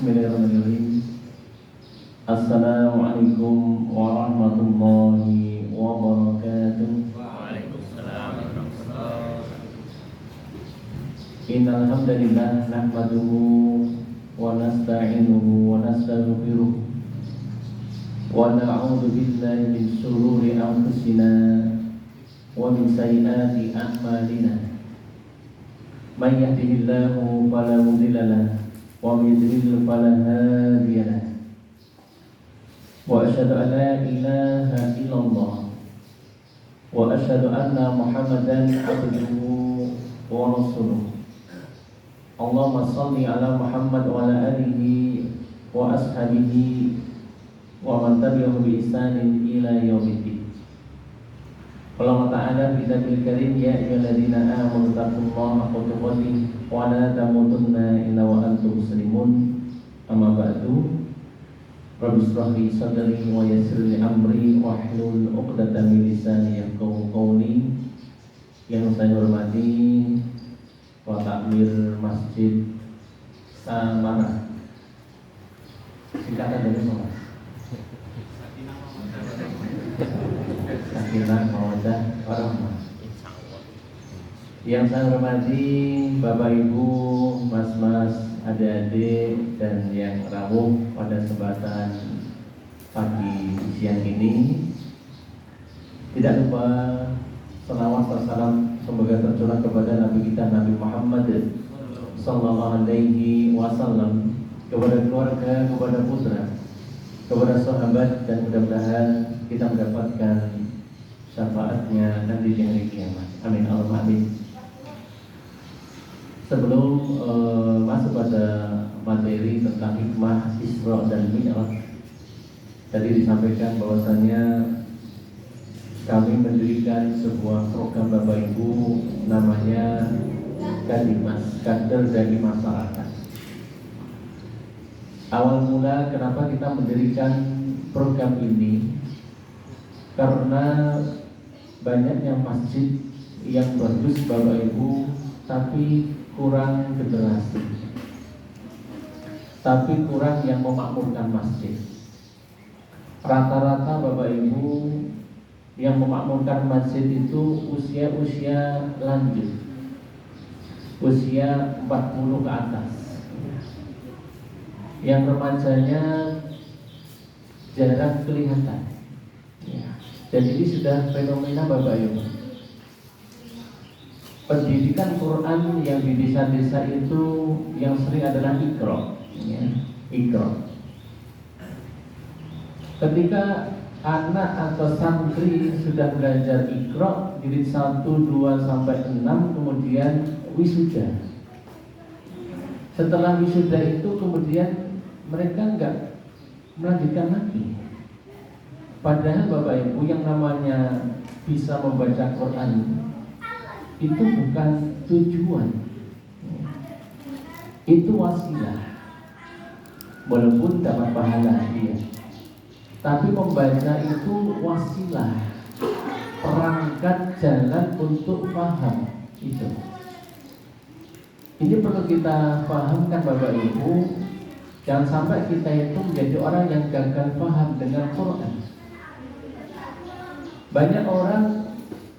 Bismillahirrahmanirrahim. Assalamualaikum warahmatullahi wabarakatuh. Waalaikumsalam warahmatullahi wabarakatuh. Innal hamdalillah nahmaduhu wa nasta'inuhu wa nastaghfiruh wa na'udzu billahi min shururi anfusina wa min sayyiati a'malina. May yahdihillahu fala mudilla lahu wa may yudlil fala hadiya lahu. Wa asyhadu an la ilaha illallah wa asyhadu anna Muhammadan abduhu wa rasuluh. Allahumma shalli ala Muhammad wa ala alihi wa ashabihi wa man tabi'ahum bi ihsanin ila yaumiddin. Allah Ta'ala bi kitabil karim, ya ayyuhalladzina amanu taqullaha haqqa tuqatih wa la tamutunna illa wa antum muslimun. Amma ba'du. Rabbi shrah li sadri wa yassir li amri wahlul 'uqdatam min lisani yafqahu qawli. Yang saya hormati Ketua Takmir Masjid Samara. Singkatan dari mana? Sakinah Mawaddah Warahmah. Yang saya hormati Bapak Ibu, Mas-mas, adik-adik, dan yang rawuh pada kesempatan pagi siang ini. Tidak lupa selawat dan salam semoga tercurah kepada Nabi kita Nabi Muhammad sallallahu alaihi wasallam, kepada keluarga, kepada putra, kepada sahabat, dan mudah-mudahan kita mendapatkan syafaatnya nanti di hari kiamat. Amin Allahumma amin. Sebelum masuk pada materi tentang hikmah Isra dan Mi'raj, tadi disampaikan bahwasannya kami mendirikan sebuah program Bapak Ibu namanya Kadimas, Kader dari Masyarakat. Awal mula kenapa kita mendirikan program ini, karena banyaknya masjid yang bagus Bapak Ibu, tapi kurang generasi, tapi kurang yang memakmurkan masjid. Rata-rata Bapak Ibu yang memakmurkan masjid itu usia-usia lanjut, usia 40 ke atas. Yang remajanya jarang kelihatan. Jadi ini sudah fenomena Bapak Ibu. Pendidikan Quran yang di desa-desa itu yang sering adalah Iqra, Iqra. Ketika anak atau santri sudah belajar Iqra jilid 1, 2 sampai 6, kemudian wisuda. Setelah wisuda itu kemudian mereka enggak melanjutkan lagi. Padahal Bapak Ibu, yang namanya bisa membaca Quran itu bukan tujuan, itu wasilah. Walaupun dapat pahala dia, tapi membaca itu wasilah, perangkat jalan untuk paham itu. Ini perlu kita pahamkan Bapak Ibu. Jangan sampai kita itu menjadi orang yang gagal paham dengan Quran. Banyak orang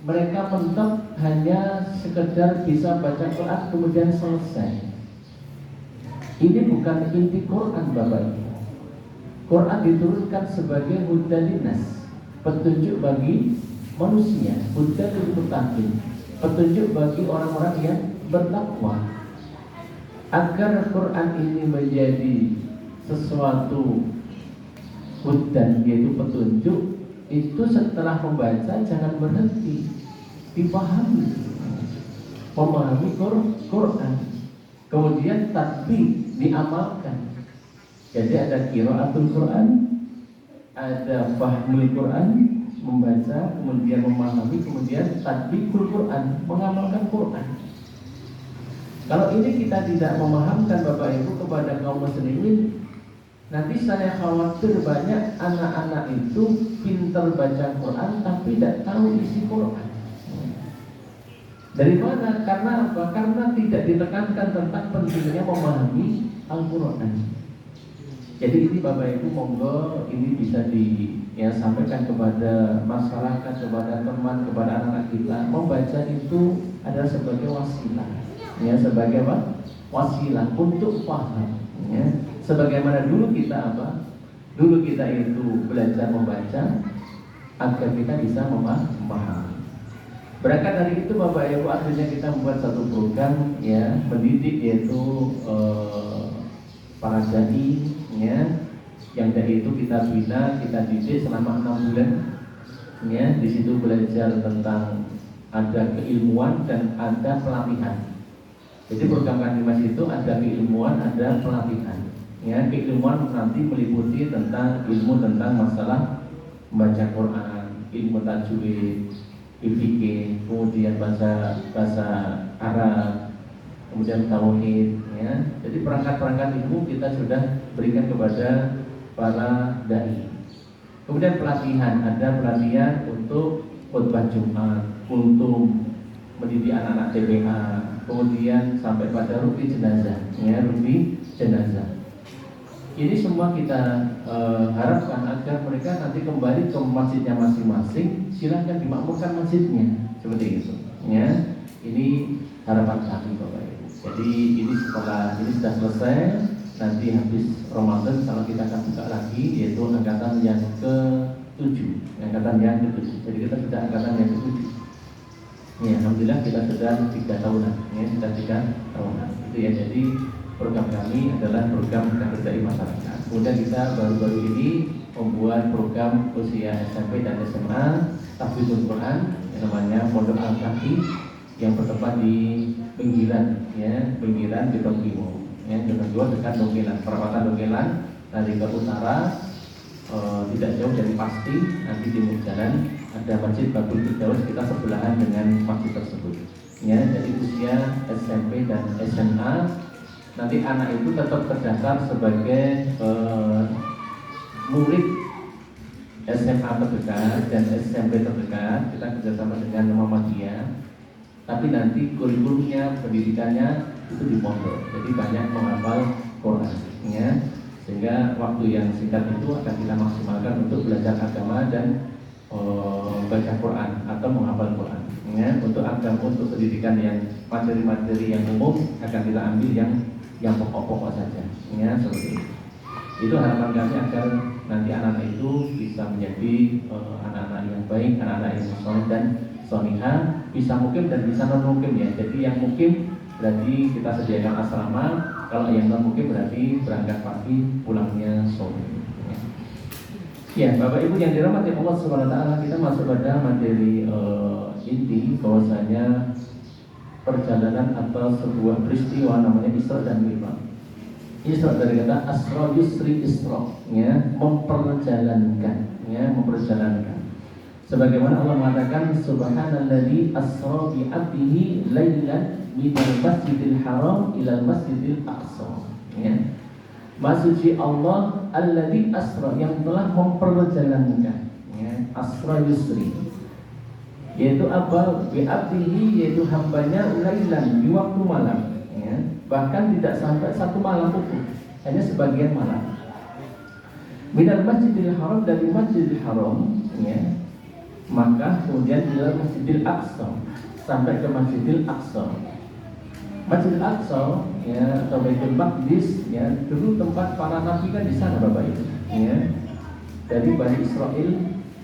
mereka mentok hanya sekedar bisa baca Quran kemudian selesai. Ini bukan inti Quran Bapak Ibu. Quran diturunkan sebagai hudan linnas, petunjuk bagi manusia, hudan lil muttaqin, petunjuk bagi orang-orang yang bertakwa. Agar Quran ini menjadi sesuatu hudan, yaitu petunjuk, itu setelah membaca jangan berhenti, dipahami, memahami Quran, kemudian tatbik, diamalkan. Jadi ada qiraatul Quran, ada fahmul Quran, membaca, kemudian memahami, kemudian tatbikul Quran, mengamalkan Quran. Kalau ini kita tidak memahamkan Bapak Ibu kepada kaum muslimin, nanti saya khawatir banyak anak-anak itu pintar baca Quran tapi tidak tahu isi Quran. Dari mana? Karena apa? Karena tidak ditekankan tentang pentingnya memahami Al-Quran. Jadi ini Bapak Ibu monggo ini bisa sampaikan kepada masyarakat, kepada teman, kepada anak-anak kita. Membaca itu adalah sebagai wasilah, ya, sebagai apa? Wasilah untuk paham, ya. Sebagaimana dulu kita apa? Dulu kita itu belajar membaca agar kita bisa memahami. Berangkat dari itu Bapak Ibu, akhirnya kita membuat satu program, ya, mendidik, yaitu para dai, ya, yang dari itu kita bina, kita didik selama 6 bulan, ya. Di situ belajar tentang ada keilmuan dan ada pelatihan. Jadi program Kanimas itu ada keilmuan, ada pelatihan, ya. Keilmuan nanti meliputi tentang ilmu tentang masalah membaca Quran, ilmu tajwid, fikih, kemudian bahasa Arab, kemudian tauhid, ya. Jadi perangkat-perangkat ilmu kita sudah berikan kepada para dai. Kemudian pelatihan, ada pelatihan untuk khutbah Jumat, untuk mendidik anak-anak TPA, kemudian sampai pada rupi jenazah, ya, rupi jenazah. Ini semua kita harapkan agar mereka nanti kembali ke masjidnya masing-masing. Silahkan dimakmurkan masjidnya, seperti itu, ya. Ini harapan kami Bapak Ibu. Jadi ini setelah ini sudah selesai, nanti habis Ramadan kalau kita akan buka lagi, yaitu angkatan yang ke-7, angkatan yang ke-7. Jadi kita sudah angkatan yang ke-7. Ya, alhamdulillah kita sudah 3 tahunan, ya, sudah 3 tahunan. Itu ya, jadi program kami adalah program Kaderda'i Masyarakat. Kemudian kita baru-baru ini membuat program usia SMP dan SMA Tahfidzul Quran yang namanya Pondok Al-Kahfi yang bertempat di Pinggiran, ya, Pinggiran di Tongkimo, ya, Jodoh dekat Dongkelan, perapatan Dongkelan, dari ke utara, tidak jauh dari Pasti, nanti timur jalan ada Masjid Babul Firdaus, kita sebelahan dengan masjid tersebut, ya. Jadi usia SMP dan SMA, nanti anak itu tetap terdaftar sebagai murid SMA terdekat dan SMP terdekat. Kita kerjasama dengan Muhammadiyah, tapi nanti kurikulumnya, pendidikannya itu di pondok. Jadi banyak menghafal Quran, ya. Sehingga waktu yang singkat itu akan kita maksimalkan untuk belajar agama dan baca Quran atau menghafal Quran, ya. Untuk agama, untuk pendidikan yang materi-materi yang umum akan kita ambil yang pokok-pokok saja, ya, seperti itu. Itu harapan kami agar nanti anak-anak itu bisa menjadi anak-anak yang baik, anak-anak yang soleh dan solihah, bisa mukim dan bisa non mukim, ya. Jadi yang mukim berarti kita sediakan asrama, kalau yang non mukim berarti berangkat pagi, pulangnya sore. Ya, Bapak Ibu yang dirahmati Allah Subhanahu wa taala, kita masuk pada materi inti bahwasanya perjalanan atau sebuah peristiwa namanya Isra dan Mi'raj. Isra dari kata asra yusri isra, ya, memperjalankan, ya, memperjalankan. Sebagaimana Allah mengatakan subhanalladzi asra bi 'abdihi lailan minal masjidil haram ilal masjidil aqsa, ya. Maha suci Allah alladzi asra, yang telah memperjalankan, ya, asra yusri, yaitu apa? Bi 'abdihi, yaitu hambanya, lailan, di waktu malam, ya. Bahkan tidak sampai satu malam utuh, hanya sebagian malam. Minal masjidil haram, dari masjidil haram, ya, maka kemudian ila masjidil aqsa, sampai ke masjidil aqsa. Masjidil Aqsa, ya, atau Baitul Maqdis, ya, dulu tempat para nabi kan di sana Bapak Ibu, ya. Dari Bani Israel.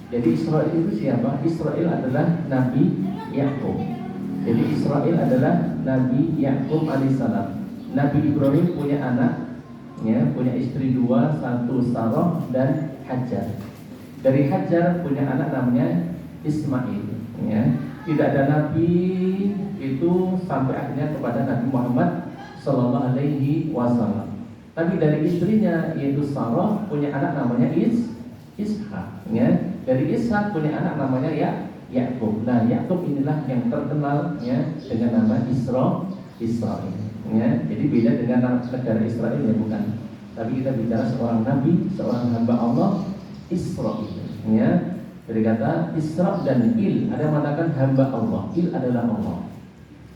Jadi Israel itu siapa? Israel adalah Nabi Yakub. Jadi Israel adalah Nabi Yakub alaihissalam. Nabi Ibrahim punya anak, ya, punya istri 2, satu Sarah dan Hajar. Dari Hajar punya anak namanya Ismail, ya. Tidak ada nabi itu sampai akhirnya kepada Nabi Muhammad Sallallahu Alaihi Wasallam. Tapi dari istrinya yaitu Sarah punya anak namanya Ishak, ya. Dari Ishak punya anak namanya Yakub. Nah, Yakub inilah yang terkenal, ya, dengan nama Israel, ya. Jadi beda dengan negara Israel, ya, bukan. Tapi kita bicara seorang nabi, seorang hamba Allah, Israel, ya. Dari kata Isra dan Il, ada yang mengatakan hamba Allah, Il adalah Allah.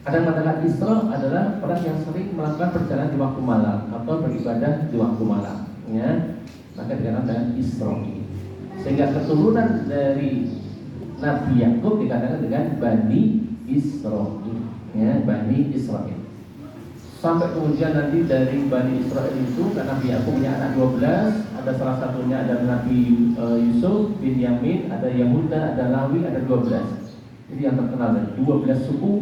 Ada yang mengatakan Isra adalah orang yang sering melakukan perjalanan di waktu malam atau beribadah di waktu malam. ya, maka dikatakan dengan Israil. Sehingga keturunan dari Nabi Yakub dikatakan dengan Bani Israil, ya, Bani Israil. Sampai kemudian nanti dari Bani Israil itu, karena Nabi Yakub punya anak 12, ada salah satunya ada Nabi Yusuf bin Yamin, ada Yahuda, ada Lawi, ada 12. Jadi yang terkenal dari 12 suku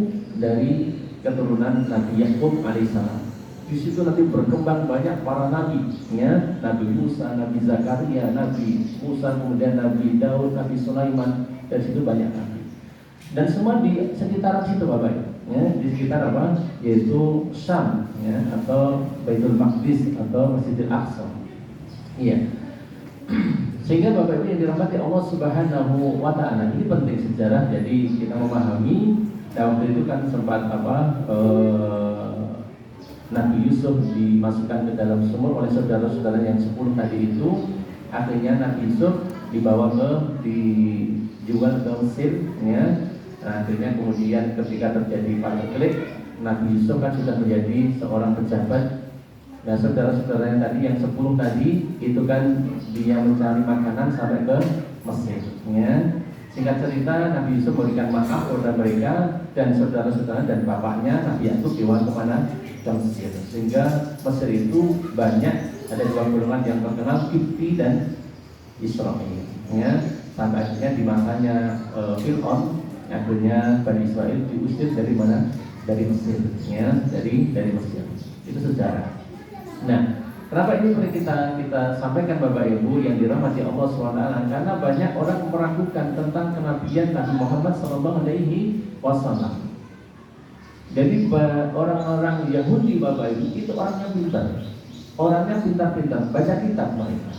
dari keturunan Nabi Yakub alaihissalam. Di situ nanti berkembang banyak para nabi, ya, Nabi Musa, Nabi Zakaria, Nabi Musa, kemudian Nabi Daud, Nabi Sulaiman. Dari situ banyak nabi. Dan semua di sekitar situ Bapak, ya, di sekitar apa? Yaitu Syam, ya, atau Baitul Maqdis atau Masjidil Aqsa. Iya. Sehingga Bapak Ibu yang dirahmati Allah Subhanahu wa taala, ini penting sejarah. Jadi kita memahami, waktu itu kan sempat Nabi Yusuf dimasukkan ke dalam sumur oleh saudara-saudara yang 10 tadi itu. Akhirnya Nabi Yusuf dibawa dijual ke Mesir, ya. Nah, akhirnya kemudian ketika terjadi konflik, Nabi Yusuf kan sudah menjadi seorang pejabat. Nah, saudara-saudara yang tadi yang 10 tadi itu kan dia mencari makanan sampai ke Mesir, ya. Singkat cerita, Nabi Yusuf memberikan maaf kepada mereka dan saudara-saudara dan bapaknya Nabi Yakub dibawa kemana? Ke Mesir. Sehingga Mesir itu banyak, ada 2 golongan yang terkenal, Kipti dan Israel, ya. Sampai akhirnya di masanya Fir'aun, akhirnya Bani Israel diusir dari mana? Dari Mesir, ya, dari Mesir. Itu sejarah. Nah, kenapa ini perlu kita sampaikan Bapak Ibu yang dirahmati Allah SWT? Karena banyak orang meragukan tentang kenabian Nabi Muhammad SAW. Jadi orang-orang Yahudi Bapak Ibu itu orangnya pintar, baca kitab mereka.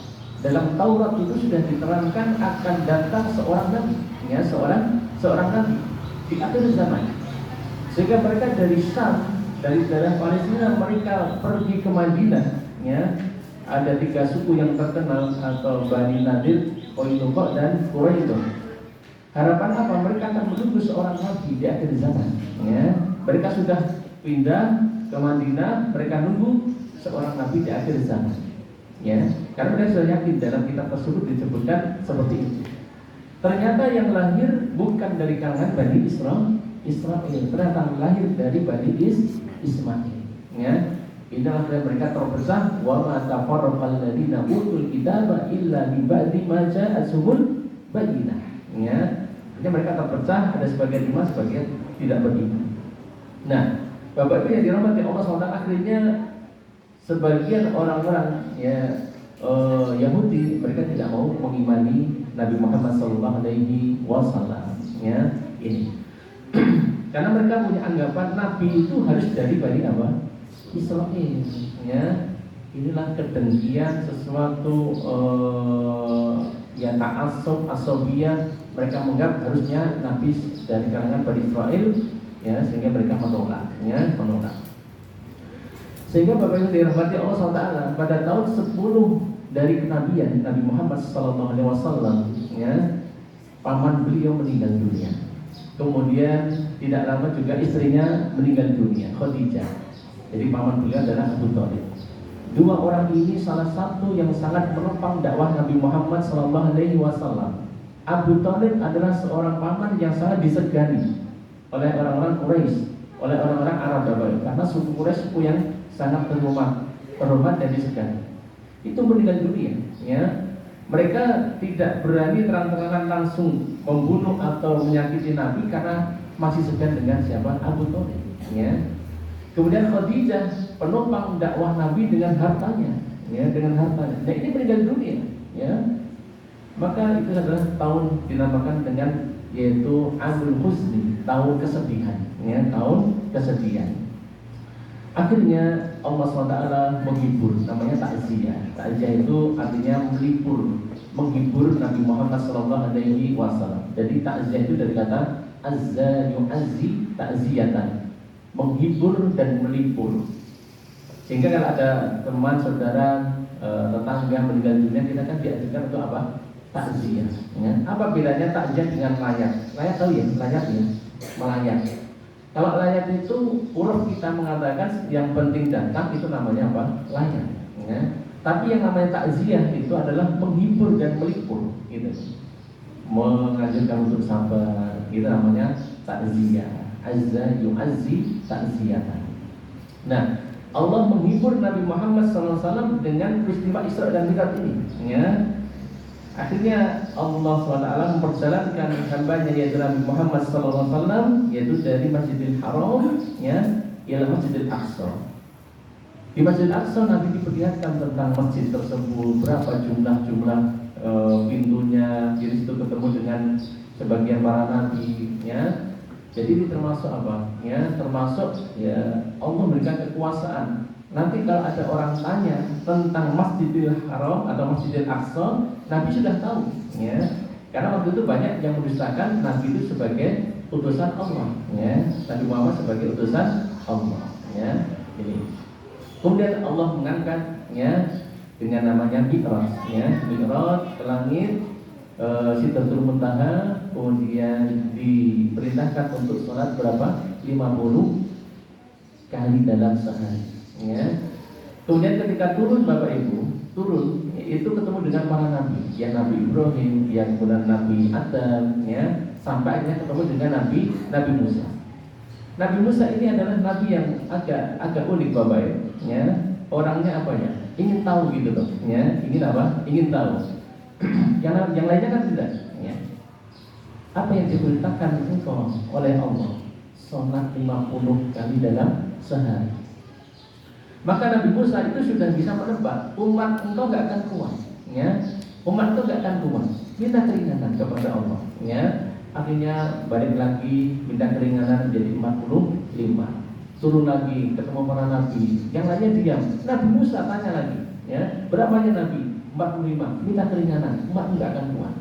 Dalam Taurat itu sudah diterangkan akan datang seorang nabi, ya, seorang nabi di akhir zaman. Sehingga mereka dari Syam, dari daerah Palestina, mereka pergi ke Madinah, ya. Ada 3 suku yang terkenal atau Bani Nadir, Qainuqa dan Quraidah. Harapan apa? Mereka akan menunggu seorang nabi di akhir zaman, ya. Mereka sudah pindah ke Madinah, mereka nunggu seorang nabi di akhir zaman, ya. Karena mereka sudah yakin dalam kitab tersebut disebutkan seperti itu. Ternyata yang lahir bukan dari kalangan Bani Israel, ternyata lahir dari Bani Ismail, ya. Inilah mereka terpecah. Wa ma tafarraqal ladina utul kitaba illa min ba'di ma ja'atuhumul bayyinah, ya. Jadi mereka terpecah, ada sebagian iman, sebagian tidak beriman. Nah, Bapak Ibu yang dirahmati Allah SWT, akhirnya sebagian orang-orang, ya, Yahudi, mereka tidak mau mengimani Nabi Muhammad SAW, ya, ini. Karena mereka punya anggapan Nabi itu harus dari Bani apa? Israel, ya. Inilah kedengkian sesuatu ya, ta'assub, asobiyah. Mereka menganggap harusnya Nabi dari kalangan Bani Israel, ya, sehingga mereka menolak, ya, menolak. Sehingga Bapak Ibu dirahmati Allah SWT, pada tahun 10 dari kenabian Nabi Muhammad SAW, ya, paman beliau meninggal dunia. Kemudian tidak lama juga istrinya meninggal dunia, Khadijah. Jadi paman beliau adalah Abu Thalib. 2 orang ini salah satu yang sangat menopang dakwah Nabi Muhammad SAW. Abu Thalib adalah seorang paman yang sangat disegani oleh orang-orang Quraisy, oleh orang-orang Arab, karena suku Quraisy suku yang sangat terhormat dan disegani. Itu meninggal dunia, ya. Mereka tidak berani terang-terangan langsung membunuh atau menyakiti Nabi karena masih segan dengan siapa? Abu Thalib, ya. Kemudian Khadijah penopang dakwah Nabi dengan hartanya, ya, dengan hartanya. Nah, ini meninggal dunia, ya. Maka itu adalah tahun dinamakan dengan yaitu Amul Huzni, tahun kesedihan, ya, tahun kesedihan. Akhirnya Allah SWT menghibur, namanya takziah. Takziah itu artinya menghibur Nabi Muhammad SAW. Jadi takziah itu dari kata azza yu'azzi takziyatan, menghibur dan melipur. Sehingga kalau ada teman, saudara, tetangga meninggal dunia, kita kan diajarkan untuk apa? Takziah, ya. Apa bedanya takziah dengan layak? Layak tahu ya, layaknya melayat. Kalau layat itu huruf kita mengatakan yang penting datang, itu namanya apa? Layak, ya. Tapi yang namanya takziah itu adalah menghibur dan melipur, gitu. Mengajarkan untuk sabar, itu namanya takziah. Azza yu'azzi takziatan. Nah, Allah menghibur Nabi Muhammad SAW dengan peristiwa Isra dan Mi'raj ini, ya. Akhirnya Allah SWT memperjalankan hambanya yaitu Nabi Muhammad SAW, yaitu dari Masjidil Haram, ya, ialah Masjidil Aqsa. Di Masjidil Aqsa Nabi diperlihatkan tentang masjid tersebut, berapa jumlah pintunya. Di situ ketemu dengan sebagian para nabi, ya. Jadi ini termasuk apa? Ya, termasuk ya Allah memberikan kekuasaan. Nanti kalau ada orang tanya tentang Masjidil Haram atau Masjidil Aqsa, Nabi sudah tahu, ya. Karena waktu itu banyak yang mendustakan Nabi itu sebagai utusan Allah, ya. Nabi Muhammad sebagai utusan Allah, ya. Ini. Kemudian Allah mengangkat, ya, dengan namanya Mi'raj, ya. Mi'raj ke langit, Sidratul Muntaha, kemudian diperintahkan untuk sholat berapa? 50 kali dalam sehari, ya. Kemudian ketika turun Bapak Ibu, turun itu ketemu dengan para nabi, yang Nabi Ibrahim, yang kemudian Nabi Adam, ya, sampai akhirnya ketemu dengan Nabi Musa. Nabi Musa ini adalah nabi yang agak unik Bapak Ibu, ya. Orangnya apa ya? Ingin tahu gitu loh, ya. Ingin apa? Ingin tahu. yang lainnya kan tidak, ya. Apa yang diperintahkan engkau oleh Allah? Sholat 50 kali dalam sehari. Maka Nabi Musa itu sudah bisa menebak, umat engkau gak akan kuat, ya. Umat itu gak akan kuat. Minta keringanan kepada Allah, ya. Akhirnya balik lagi minta keringanan menjadi 45. Turun lagi ketemu para nabi, yang lainnya diam. Nabi Musa tanya lagi, ya, berapanya Nabi? 45. Minta keringanan, umat enggak akan kuat.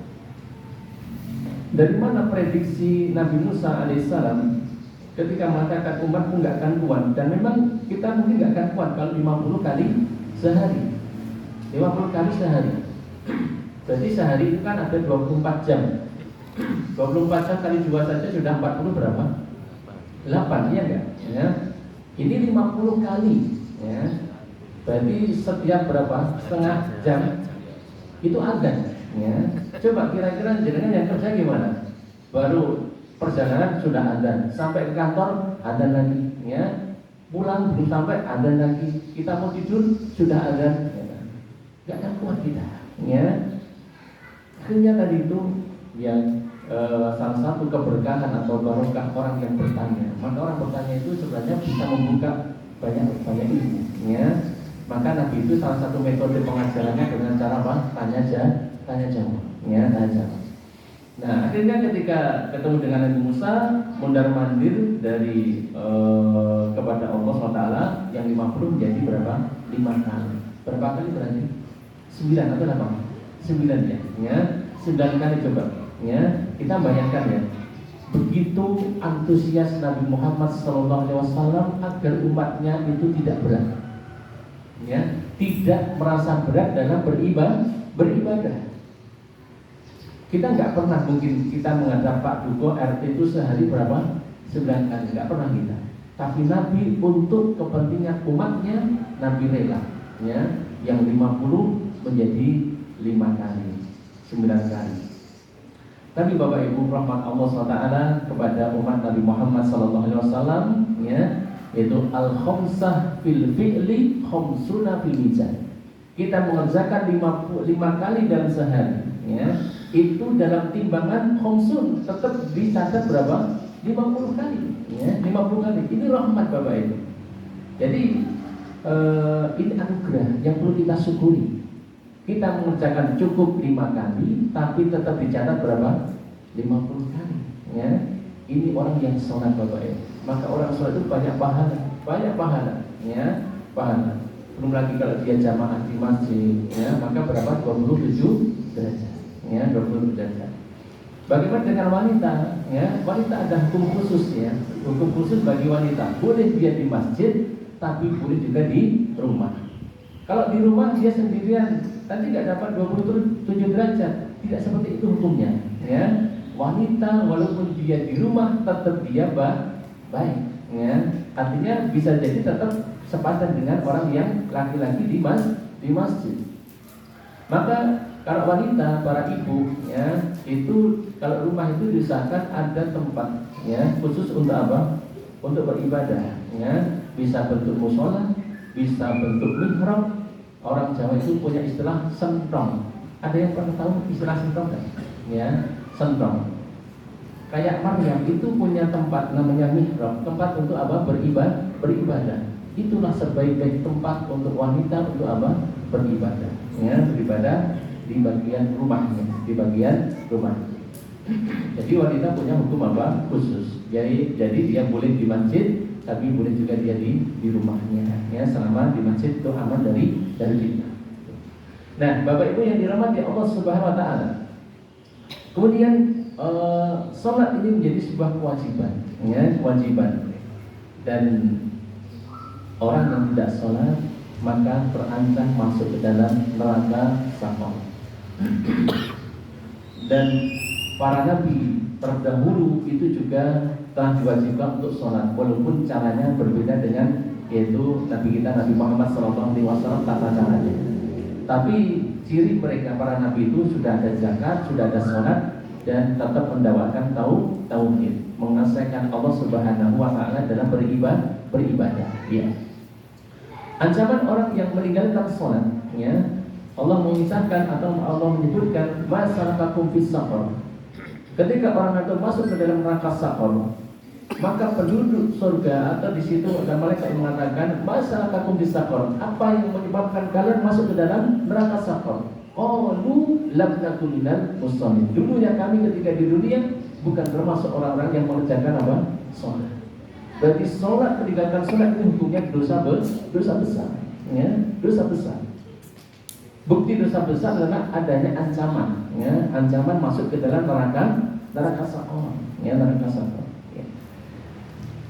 Dari mana prediksi Nabi Musa alaihissalam ketika mengatakan umatku enggak akan kuat? Dan memang kita mungkin enggak akan kuat kalau 50 kali sehari. 50 kali sehari. Berarti sehari itu kan ada 24 jam. 24 jam kali 2 saja sudah 40 berapa? 8, iya enggak? Ya. Ini 50 kali, ya. Berarti setiap berapa? Setengah jam itu adzan, ya. Coba kira-kira jenengan yang kerja gimana? Baru perjalanan sudah adzan, sampai ke kantor adzan lagi, ya. Pulang belum sampai adzan lagi. Kita mau tidur sudah adzan, ya. Gak akan kuat kita, ya. Akhirnya tadi itu yang salah satu keberkahan atau barokah orang yang bertanya. Maka orang bertanya itu sebenarnya bisa membuka banyak ilmu, ya. Maka Nabi itu salah satu metode pengajarannya dengan cara apa? Tanya jawab, ya, tanya jawab. Nah, akhirnya ketika ketemu dengan Nabi Musa, mondar-mandir dari kepada Allah SWT, yang 50 menjadi berapa? 5 kali. Berapa kali berarti? 9 atau 8? 9 ya. 9 kali coba. Ya, kita bayangkan ya. Begitu antusias Nabi Muhammad SAW agar umatnya itu tidak berat. Ya, tidak merasa berat dalam beribadah. Kita nggak pernah mungkin kita menghadap Pak Duko RT itu sehari berapa? 9 kali, nggak pernah kita. Tapi Nabi untuk kepentingan umatnya Nabi rela, ya, yang 50 menjadi 5 kali, 9 kali. Tapi Bapak Ibu rahmat Allah SWT kepada umat Nabi Muhammad SAW, ya, yaitu al-khamsah fil fi'li khamsuna fil mizan. Kita mengerjakan 5 kali dalam sehari, ya. Itu dalam timbangan khamsun tetap dicatat berapa? 50 kali, ya, 50 kali. Ini rahmat Bapak Ibu. Jadi ini anugerah yang perlu kita syukuri. Kita mengerjakan cukup 5 kali, tapi tetap dicatat berapa? 50 kali, ya. Ini orang yang sholat Bapak Ibu. Maka orang sholat itu banyak pahala, ya, pahala. Belum lagi kalau dia jamaah di masjid, ya, maka berapa? 27 derajat, ya, 27 derajat. Bagaimana dengan wanita? Ya, wanita ada hukum khusus, ya, hukum khusus bagi wanita. Boleh dia di masjid, tapi boleh juga di rumah. Kalau di rumah dia sendirian, nanti nggak dapat 27 derajat. Tidak seperti itu hukumnya, ya. Wanita walaupun dia di rumah tetap dia baik, ya. Artinya bisa jadi tetap sepadan dengan orang yang laki-laki di di masjid. Maka kalau wanita, para ibu ya, itu kalau rumah itu diusahakan ada tempat ya khusus untuk apa? Untuk beribadah ya, bisa bentuk mushola, bisa bentuk mihrab. Orang Jawa itu punya istilah sentrong. Ada yang pernah tahu istilah sentrong kan? Ya, sentrong. Kayak Maryam itu punya tempat namanya mihrab, tempat untuk apa? Beribadah. Itulah sebaik-baik tempat untuk wanita untuk apa? Beribadah. Ya, beribadah di bagian rumahnya, di bagian rumah. Jadi wanita punya hukum apa? Khusus. Jadi dia boleh di masjid, tapi boleh juga dia di rumahnya. Ya, selama di masjid itu aman dari fitnah. Nah, Bapak Ibu yang dirahmati Allah Subhanahu wa taala. Kemudian sholat ini menjadi sebuah kewajiban, ya, kewajiban. Dan orang yang tidak sholat maka terancam masuk ke dalam neraka saqar. Dan para nabi terdahulu itu juga telah diwajibkan untuk sholat, walaupun caranya berbeda dengan yaitu Nabi kita Nabi Muhammad SAW tata caranya. Tapi ciri mereka para nabi itu sudah ada zakat, sudah ada sholat, dan tetap mendakwakan tauhid, mengesahkan Allah Subhanahu wa taala dalam beribadah. Ya. Ancaman orang yang meninggalkan sholat, ya, Allah mengisahkan atau Allah menyebutkan masalakakum fis saqar. Ketika orang itu masuk ke dalam neraka saqar, maka penduduk surga atau di situ ada malaikat yang mengatakan masalakakum fis saqar. Apa yang menyebabkan kalian masuk ke dalam neraka saqar? Qalu lam nakun minal musallin. Dulunya kami ketika di dunia bukan termasuk orang-orang yang mengerjakan apa? Sholat. Berarti sholat, meninggalkan sholat itu hukumnya dosa besar, ya, dosa besar. Bukti dosa besar adalah adanya ancaman, ya, ancaman masuk ke dalam neraka saqar, ya, neraka saqar. Ya.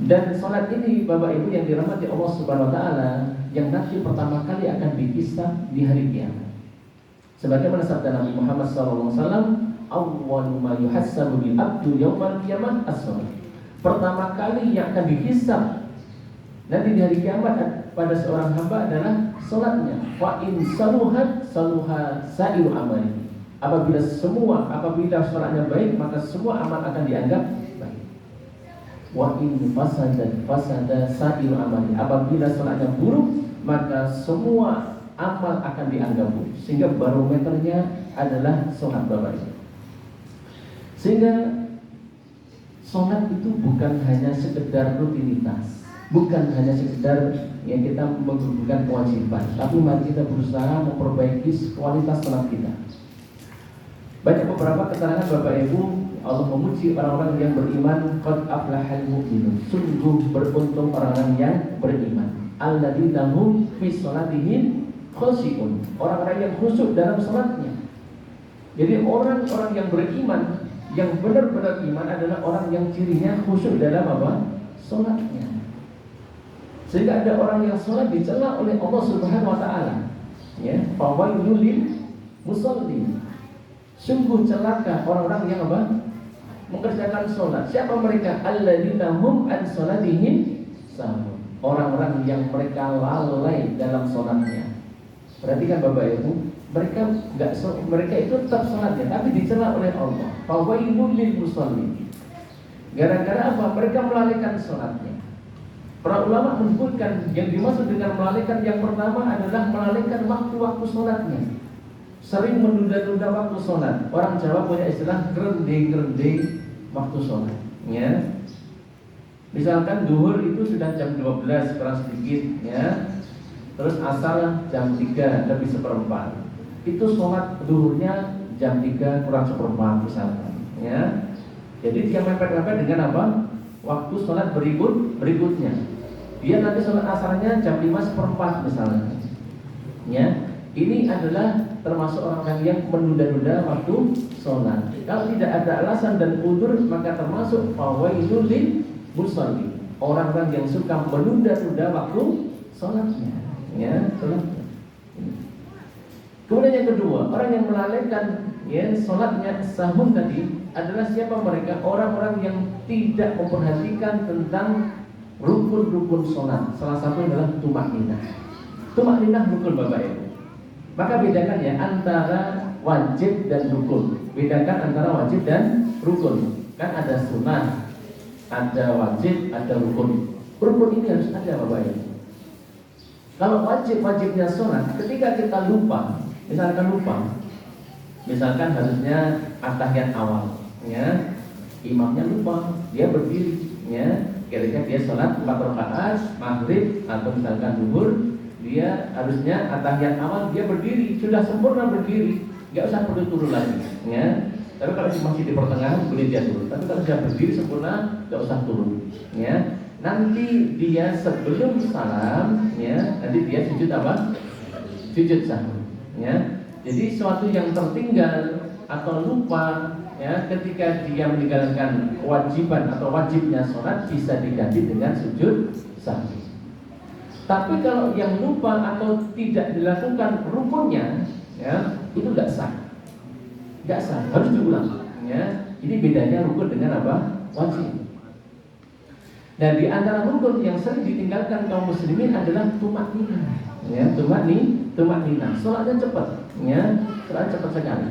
Dan sholat ini Bapak Ibu yang dirahmati Allah Subhanahu wa taala, yang nanti pertama kali akan dihisab di hari kiamat. Sebagaimana sabda Nabi Muhammad SAW, awwalu ma yuhassabu bil abdu yaumal qiyamah as-shalah. Pertama kali yang akan dihisab nanti di hari kiamat pada seorang hamba adalah sholatnya. Fa in saluhat saluha sa'iru amali. Apabila sholatnya baik, maka semua amal akan dianggap baik. Wa in fasada sa'iru amali. Apabila sholatnya buruk, maka semua amal akan dianggap buruk. Sehingga barometernya adalah sholat Bapak Ibu. Sehingga sholat itu bukan hanya sekedar rutinitas, bukan hanya sekedar yang kita menggugurkan kewajiban, tapi mari kita berusaha memperbaiki kualitas sholat kita. Banyak beberapa keterangan Bapak Ibu, Allah memuji orang-orang yang beriman, qad aflahal mu'minun, sungguh beruntung orang-orang yang beriman. Alladzina hum fi sholatihim khashi'un, orang-orang yang khusyuk dalam sholatnya. Jadi orang-orang yang beriman, yang benar-benar iman adalah orang yang cirinya khusyuk dalam apa? Sholatnya. Sehingga ada orang yang sholat dicela oleh Allah Subhanahu wa taala. Ya, fawailul lil musallin. Sungguh celaka orang-orang yang apa? Mengerjakan sholat. Siapa mereka? Alladzina hum an sholatihim sahun. Orang-orang yang mereka lalai dalam sholatnya. Perhatikan Bapak Ibu, mereka itu tetap sholatnya, tapi dicela oleh Allah. Fawailul lil musallin. Gara-gara apa? Mereka melalaikan sholatnya. Para ulama menyebutkan yang dimaksud dengan melalaikan yang pertama adalah melalaikan waktu-waktu sholatnya. Sering menunda-nunda waktu sholat. Orang Jawa punya istilah gerendeng-gerendeng waktu sholat, ya. Misalkan duhur itu sudah jam 12 kurang sedikit, ya. Terus asar jam 3 lebih seperempat. Itu sholat duhurnya jam 3 kurang seperempat misalkan, ya. Jadi dia mepet-mepet dengan apa? Waktu sholat berikutnya. Dia nanti sholat asarnya jam 5 seperempat misalnya, ya. Ini adalah termasuk orang yang menunda-nunda waktu sholat. Kalau tidak ada alasan dan udzur, maka termasuk fawailul lil musallin, orang-orang yang suka menunda-nunda waktu sholatnya, ya, sholatnya. Kemudian yang kedua, orang yang melalaikan ya sholatnya sahun tadi adalah siapa mereka? Orang-orang yang tidak memperhatikan tentang rukun-rukun sholat. Salah satu adalah tumakninah. Tumakninah rukun Bapak Ibu. Maka bedakan ya antara wajib dan rukun. Bedakan antara wajib dan rukun. Kan ada sunnah, ada wajib, ada rukun. Rukun ini harus ada Bapak Ibu. Kalau wajibnya sholat, ketika kita lupa, misalkan harusnya at-tahiyat awal, ya, imamnya lupa, dia berdiri, ya, ketika dia sholat 4 rakaat maghrib atau misalkan zuhur, dia harusnya at-tahiyat awal dia berdiri, sudah sempurna berdiri, nggak usah perlu turun lagi, ya. Tapi kalau masih di pertengahan boleh dia turun. Tapi kalau sudah berdiri sempurna, nggak usah turun, ya. Nanti dia sebelum salam, ya, nanti dia sujud apa? Sujud sahwi, ya. Jadi suatu yang tertinggal atau lupa, ya, ketika dia meninggalkan kewajiban atau wajibnya sholat bisa diganti dengan sujud sahwi. Tapi kalau yang lupa atau tidak dilakukan rukunnya, ya, itu nggak sah, harus diulang, ya. Ini bedanya rukun dengan apa? Wajib. Dan di antara rukun yang sering ditinggalkan kaum muslimin adalah tumak nina, ya, tumak nina. Sholatnya cepat, ya, sholat cepat sekali.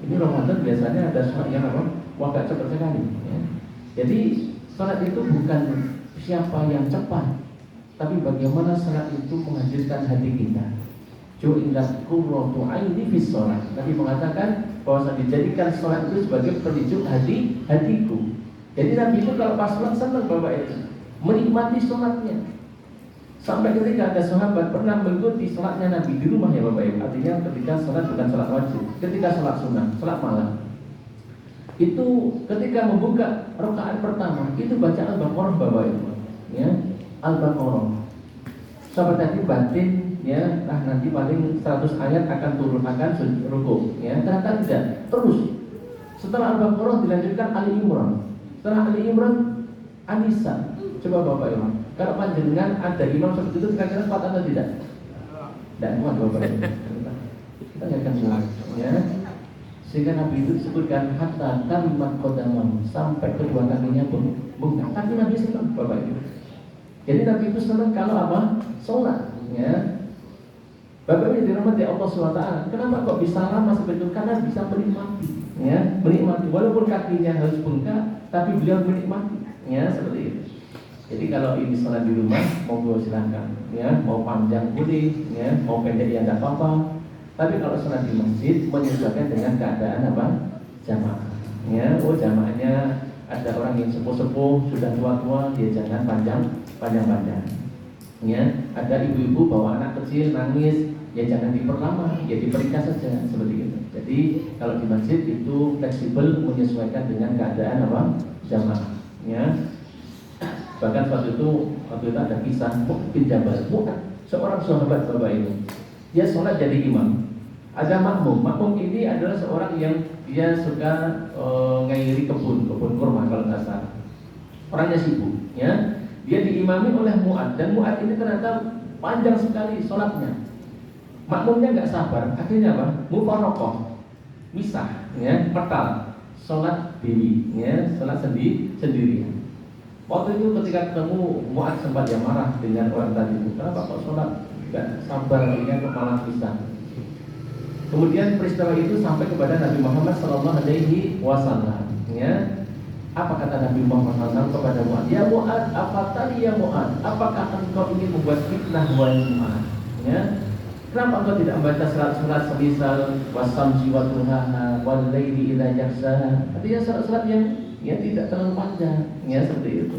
Ini Ramadan biasanya ada sholat yang apa? Agak cepat sekali, ya. Jadi sholat itu bukan siapa yang cepat, tapi bagaimana sholat itu menghadirkan hati kita. Ju'ilat qurratu aini fis sholat. Nabi mengatakan bahwa dijadikan sholat itu sebagai pelijuk hatiku. Jadi Nabi itu kalau pas sholat senang Bapak Ibu, menikmati sholatnya. Sampai ketika ada sahabat pernah mengikuti sholatnya Nabi di rumah ya Bapak Ibu. Artinya ketika sholat bukan sholat wajib, ketika sholat sunnah, sholat malam. Itu ketika membuka rakaat pertama itu baca Al-Baqarah Bapak Ibu, ya, Al-Baqarah. Sahabat tadi batin, ya, nanti paling 100 ayat akan turun, akan rukuk, ya. Ternyata tidak, terus. Setelah Al-Baqarah dilanjutkan Ali Imran. Setelah Ali Imran, An-Nisa. Coba Bapak Ibu, kalau panjenengan ada imam seperti itu kira-kira kuat atau tidak? Tidak kuat Bapak Ibu. Kita nggak akan kuat, ya. Sehingga Nabi itu disebutkan hatta kalimat qadamam, sampai kedua kakinya pun bengkak. Tapi Nabi senang Bapak Ibu. Jadi Nabi itu senang kalau apa? Sholat, ya. Bapak Ibu dirahmati Allah SWT. Kenapa kok bisa lama seperti itu? Karena bisa menikmati, ya, menikmati. Walaupun kakinya harus bengkak, tapi beliau menikmati, ya, seperti itu. Jadi kalau ini sholat di rumah, monggo silakan, ya, mau panjang boleh, ya, mau pendek ya tidak apa-apa. Tapi kalau sholat di masjid menyesuaikan dengan keadaan apa? Jamaah, ya. Oh, jamaahnya ada orang yang sepuh-sepuh sudah tua-tua, dia jangan panjang-panjang, ya. Ada ibu-ibu bawa anak kecil nangis, ya jangan diperlama, ya diperingkas saja seperti itu. Jadi kalau di masjid itu fleksibel menyesuaikan dengan keadaan apa? Jamaah, ya. Bahkan waktu itu ada kisah Mu'adh bin Jabal. Mu'adh, seorang sahabat Bapak Ibu. Dia sholat jadi imam. Ada makmum. Makmum ini adalah seorang yang dia suka ngairi kebun kurma kalau nggak salah. Orangnya sibuk, ya. Dia diimami oleh Mu'adh, dan Mu'adh ini ternyata panjang sekali sholatnya. Makmumnya nggak sabar, akhirnya apa? Mufaraqah, misah, ya, petal, sholat dewi, ya, sholat sendirian. Waktu itu ketika ketemu Mu'adh sempat dia marah dengan orang tadi itu. Kenapa kok sholat nggak sabar, akhirnya kok malah misah. Kemudian peristiwa itu sampai kepada Nabi Muhammad SAW, ya. Apa kata Nabi Muhammad SAW kepada Mu'adh? Ya Mu'adh, afatani ya Mu'adh, apakah engkau ingin membuat fitnah wahai Mu'adh? Ya. Kenapa engkau tidak membaca surat-surat semisal wasamsi wa duhaha wal laili idza yaghsha? Artinya surat-surat yang, ya, tidak terlalu panjang, ya, seperti itu.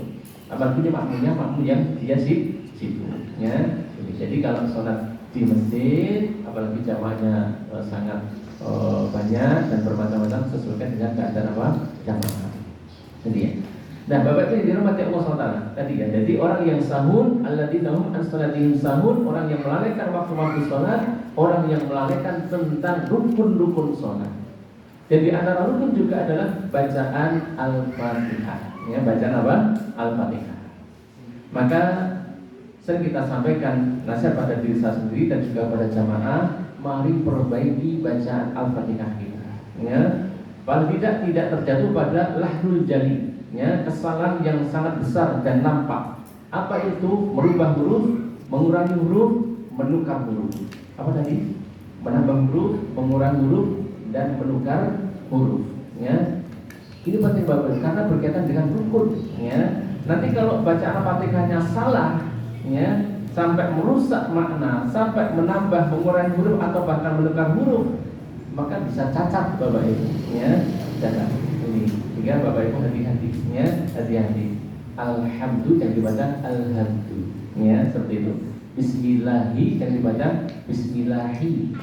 Apalagi makmum yang dia sibuk, ya. Jadi kalau sholat di masjid, apalagi jamaahnya sangat banyak dan bermacam-macam, sesuaikan dengan keadaan apa? Jamaah. Jadi, ya. Nah, Bapak ini dirahmati Allah SWT tadi, ya. Jadi orang yang sahun, alladzina hum an salatihim sahun, orang yang melalaikan waktu-waktu sholat, orang yang melalaikan tentang rukun-rukun sholat. Jadi antara rukun juga adalah bacaan Al-Fatihah, ya, bacaan apa? Al-Fatihah. Maka sering kita sampaikan nasihat pada diri saya sendiri dan juga pada jamaah, mari perbaiki bacaan Al-Fatihah kita, ya. Paling tidak terjatuh pada lahnul jali, ya, kesalahan yang sangat besar dan nampak. Apa itu? Merubah huruf, mengurangi huruf, menukar huruf. Apa tadi? menambah huruf, mengurangi huruf, dan menukar huruf. Ya, ini penting banget karena berkaitan dengan rukun. Ya, nanti kalau bacaan Al-Fatihahnya salah, ya, sampai merusak makna, sampai menambah, mengurangi huruf atau bahkan menukar huruf, maka bisa cacat Bapak Ibu. Ya, cacat. Ini, sehingga Bapak Ibu hati-hati. Ya, hati-hati. Alhamdulillah yang dibaca alhamdu. Ya, seperti itu. Bismillahi yang dibaca bismillahi.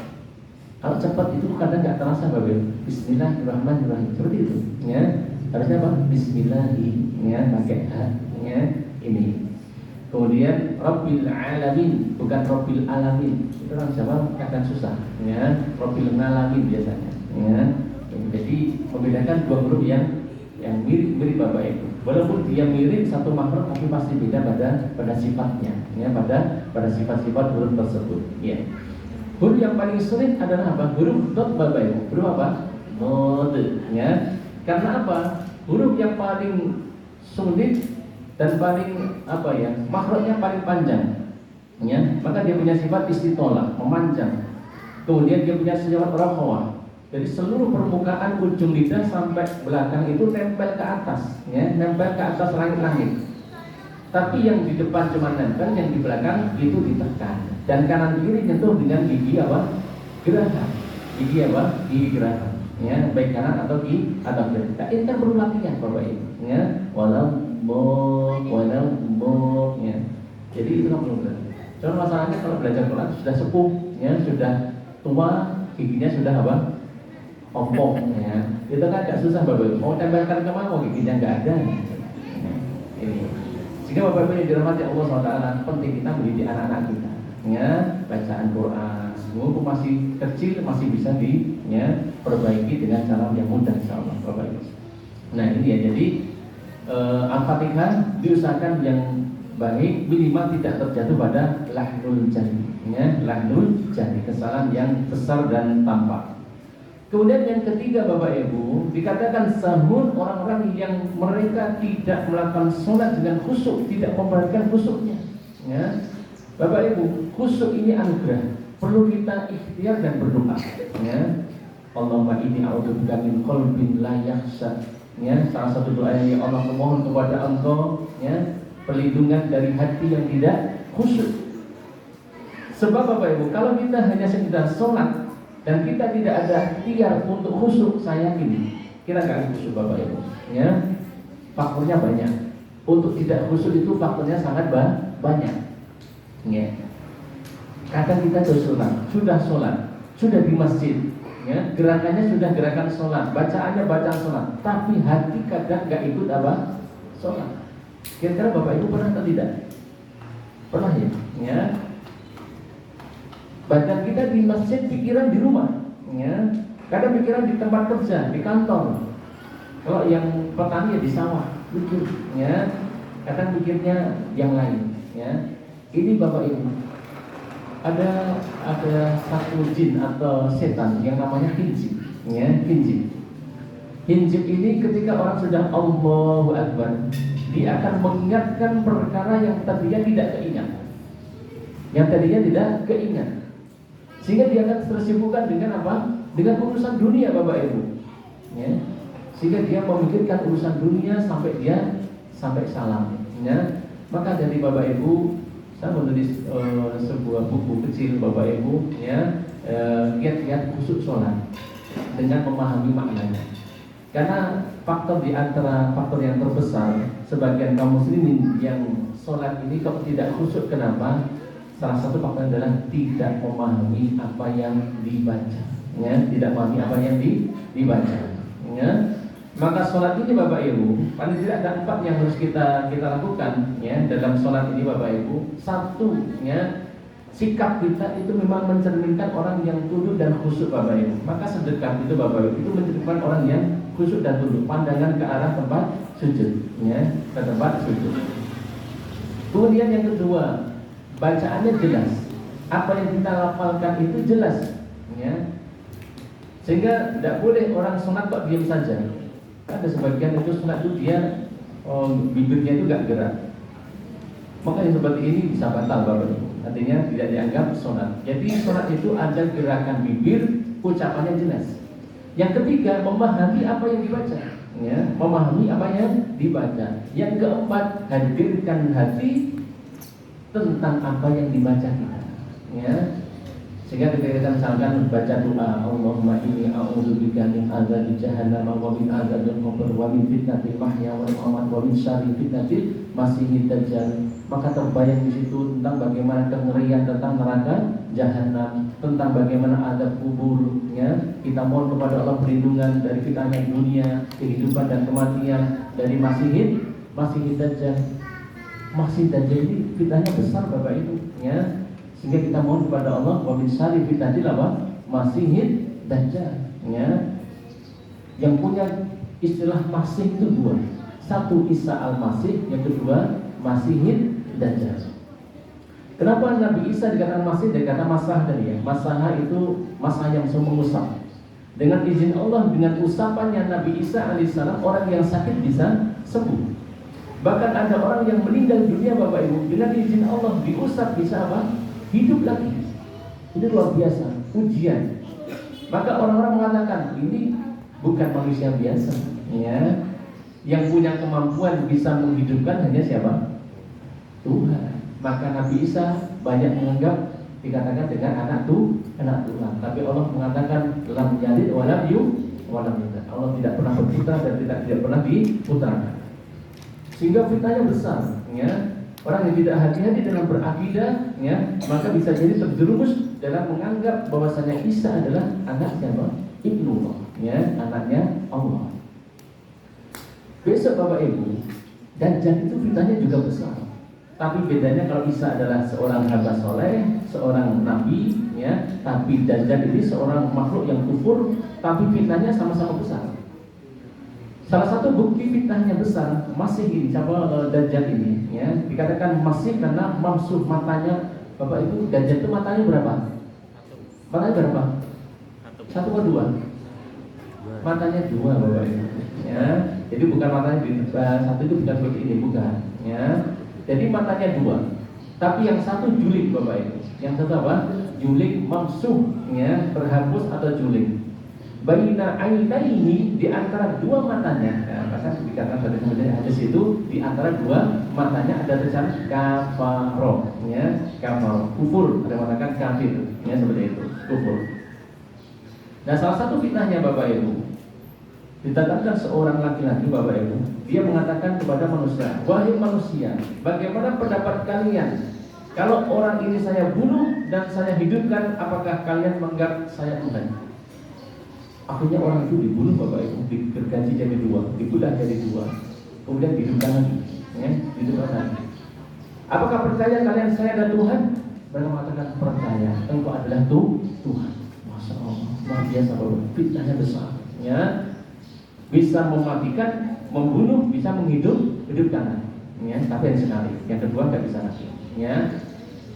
Kalau cepat itu kadang nggak terasa Bapak. Bismillahirrahmanirrahim. Seperti itu. Ya, harusnya apa? Bismillahi. Ya, pakai h. Ya, ini. Kemudian Rabbil alamin, bukan Rabbil alamin. Itu orang Jawa kadang susah. Ya, Rabbil alamin biasanya. Ya. Jadi membedakan dua huruf yang mirip-mirip Bapak Ibu. Walaupun dia mirip satu makhraj tapi pasti beda pada sifatnya. Ya, pada sifat-sifat huruf tersebut. Ya. Huruf yang paling sulit adalah apa? Huruf dot Bapak Ibu. Huruf apa? Dot. Ya. Karena apa? Huruf yang paling sulit dan paling apa ya? Makhrajnya paling panjang. Ya, maka dia punya sifat istitolah, memanjang. Kemudian dia punya sifat rakhawah. Jadi seluruh permukaan ujung lidah sampai belakang itu nempel ke atas, ya, nempel ke atas langit-langit. Tapi yang di depan cuma nempel, yang di belakang itu ditekan. Dan kanan kiri nyentuh dengan gigi apa? Gerakan. Gigi apa? Gigi gerakan. Ya, baik kanan atau kiri. Nah, ini kan perlu latihan Bapak Ibu. Ya, walau bo, ya. Jadi itu kan perlu belajar. Cuma masalahnya kalau belajar Quran sudah sepuh, ya, sudah tua, giginya sudah apa? Ompong, ya. Itu kan agak susah Bapak Ibu. Mau tempelkan ke mana? Giginya nggak ada. Ini. Sehingga Bapak Ibu yang dirahmati Allah SWT, penting kita mendidik anak-anak kita. Ya, bacaan Quran. Semua masih kecil masih bisa diperbaiki dengan cara yang mudah, insyaallah Bapak Ibu. Nah ini ya, jadi Al-Fatihah diusahakan yang baik, minimal tidak terjatuh pada lahnul jari, ya, lahnul jari, kesalahan yang besar dan tampak. Kemudian yang ketiga Bapak Ibu, dikatakan sahun orang-orang yang mereka tidak melakukan sholat dengan khusyuk, tidak memperhatikan khusyuknya. Ya. Bapak Ibu, khusyuk ini anugerah, perlu kita ikhtiar dan berdoa. Ya. Allahumma inni a'udzubika min qalbin la yakhsha. Ya, salah satu doa yang Allah memohon kepada Engkau, ya, perlindungan dari hati yang tidak khusyuk. Sebab Bapak Ibu, kalau kita hanya sekedar sholat dan kita tidak ada ikhtiar untuk khusyuk, saya yakin kita nggak khusyuk Bapak Ibu. Ya, faktornya banyak. Untuk tidak khusyuk itu faktornya sangat banyak. Ya, kadang kita sudah sholat, sudah di masjid, ya, gerakannya sudah gerakan sholat, bacaannya bacaan sholat, tapi hati kadang nggak ikut apa? Sholat. Kira-kira Bapak Ibu pernah atau tidak? Pernah ya? Ya. Badan kita di masjid, pikiran di rumah, ya. Kadang pikiran di tempat kerja, di kantor. Kalau yang petani ya di sawah, pikir, ya. Kadang pikirnya yang lain, ya. Ini Bapak Ibu, ada satu jin atau setan yang namanya hinjib, ya, hinjib. Hinjib ini ketika orang sudah Allahu Akbar, dia akan mengingatkan perkara yang tadinya tidak keingat. Sehingga dia akan tersibukkan dengan apa? Dengan urusan dunia Bapak Ibu. Ya. Sehingga dia memikirkan urusan dunia sampai salam. Ya. Maka dari Bapak Ibu, saya menulis sebuah buku kecil Bapak Ibu, ya, kiat-kiat khusyuk sholat dengan memahami maknanya. Karena di antara faktor yang terbesar sebagian kaum muslimin yang sholat ini kalau tidak khusyuk, kenapa? Salah satu faktor adalah tidak memahami apa yang dibaca, ya, tidak memahami apa yang dibaca, ya. Maka sholat ini Bapak Ibu, paling tidak ada 4 yang harus kita lakukan, ya, dalam sholat ini Bapak Ibu. Satu, ya, sikap kita itu memang mencerminkan orang yang tunduk dan khusyuk Bapak Ibu. Maka sedekah itu Bapak Ibu itu mencerminkan orang yang khusyuk dan tunduk, pandangan ke arah tempat sujud, ya, ke tempat sujud. Kemudian yang kedua, bacaannya jelas, apa yang kita lafalkan itu jelas, ya. Sehingga tidak boleh orang sholat kok diam saja. Ada sebagian itu sholat itu dia bibirnya itu gak gerak. Maka yang seperti ini bisa batal Bapak Ibu. artinya tidak dianggap sholat. Jadi sholat itu ada gerakan bibir, ucapannya jelas. Yang ketiga, memahami apa yang dibaca, ya, memahami apa yang dibaca. Yang keempat, hadirkan hati tentang apa yang dibaca kita, ya. Sehingga ketika kita misalkan baca doa, Allahumma inni a'udzubika min adzabi jahannam wa min adzabil qabr wa min fitnatil mahya wal mamat wa min syarri fitnatil masiihid dajjal, maka terbayang di situ tentang bagaimana kengerian tentang neraka jahanam, tentang bagaimana azab kubur, ya. Kita mohon kepada Allah perlindungan dari fitnah dunia, kehidupan dan kematian, dari masiihid dajjal. Masiihid dajjal ini fitnahnya besar Bapak Ibu, ya. Sehingga kita mohon kepada Allah wa min syarri fitnatil masiihid dajjal, ya. Yang punya istilah masih itu dua. Satu Isa al-Masih, yang kedua Masiihid dajjal. Kenapa Nabi Isa dikatakan Masih dan kata Masah tadi, ya? Masah itu masah yang mengusap. Dengan izin Allah, dengan usapannya Nabi Isa alaihissalam, orang yang sakit bisa sembuh. Bahkan ada orang yang meninggal dunia Bapak Ibu, dengan izin Allah diusap bisa apa? Hidup lagi. Ini luar biasa, ujian. Maka orang-orang mengatakan ini bukan manusia biasa, ya. Yang punya kemampuan bisa menghidupkan hanya siapa? Tuhan. Maka Nabi Isa banyak menganggap dikatakan dengan anak Tuhan. Tapi Allah mengatakan lam yalid wa lam yulad. Allah tidak pernah berputra dan tidak pernah diputrakan. Sehingga fitnahnya besar, ya. Orang yang tidak hati-hati dalam berakidah, ya, maka bisa jadi terjerumus dalam menganggap bahwasanya Isa adalah anak siapa? Ibnullah, ya, anaknya Allah. Besok Bapak Ibu, Dajjal itu fitnahnya juga besar. Tapi bedanya kalau Isa adalah seorang hamba soleh, seorang nabi, ya, tapi Dajjal ini seorang makhluk yang kufur, tapi fitnahnya sama-sama besar. Salah satu bukti fitnahnya besar masih ini, siapa Dajjal ini, ya, dikatakan masih karena mamsuh matanya. Bapak Ibu, Dajjal itu matanya berapa? Matanya berapa? Satu atau dua? Matanya dua Bapak Ibu, ya. Jadi bukan matanya di satu itu bukan seperti ini, bukan, ya. Jadi matanya dua, tapi yang satu julik Bapak Ibu. Yang satu apa? Julik mamsuh, ya, terhapus atau julik. Baina ainaini, di antara dua matanya, ya, maka dikatakan pada hadis itu di antara dua matanya ada tulisan kafaro, ya, kafaro, kufur, ada mengatakan kafir, ya, seperti itu, kufur. Nah, salah satu fitnahnya Bapak Ibu, didatangkan seorang laki-laki Bapak Ibu, dia mengatakan kepada manusia, wahai manusia, bagaimana pendapat kalian kalau orang ini saya bunuh dan saya hidupkan, apakah kalian menganggap saya Tuhan? Akhirnya orang itu dibunuh Bapak Ibu, digergaji jadi dua, dibelah jadi dua, kemudian dihidupkan lagi, ya, dihidupkan lagi. Apakah percaya kalian saya adalah Tuhan? Mereka mengatakan percaya, engkau adalah Tuhan. Masya Allah, luar biasa Bapak, fitnahnya besar, ya. Bisa mematikan, membunuh, bisa menghidupkan, ya. Tapi yang sekali, yang kedua nggak bisa lagi, ya.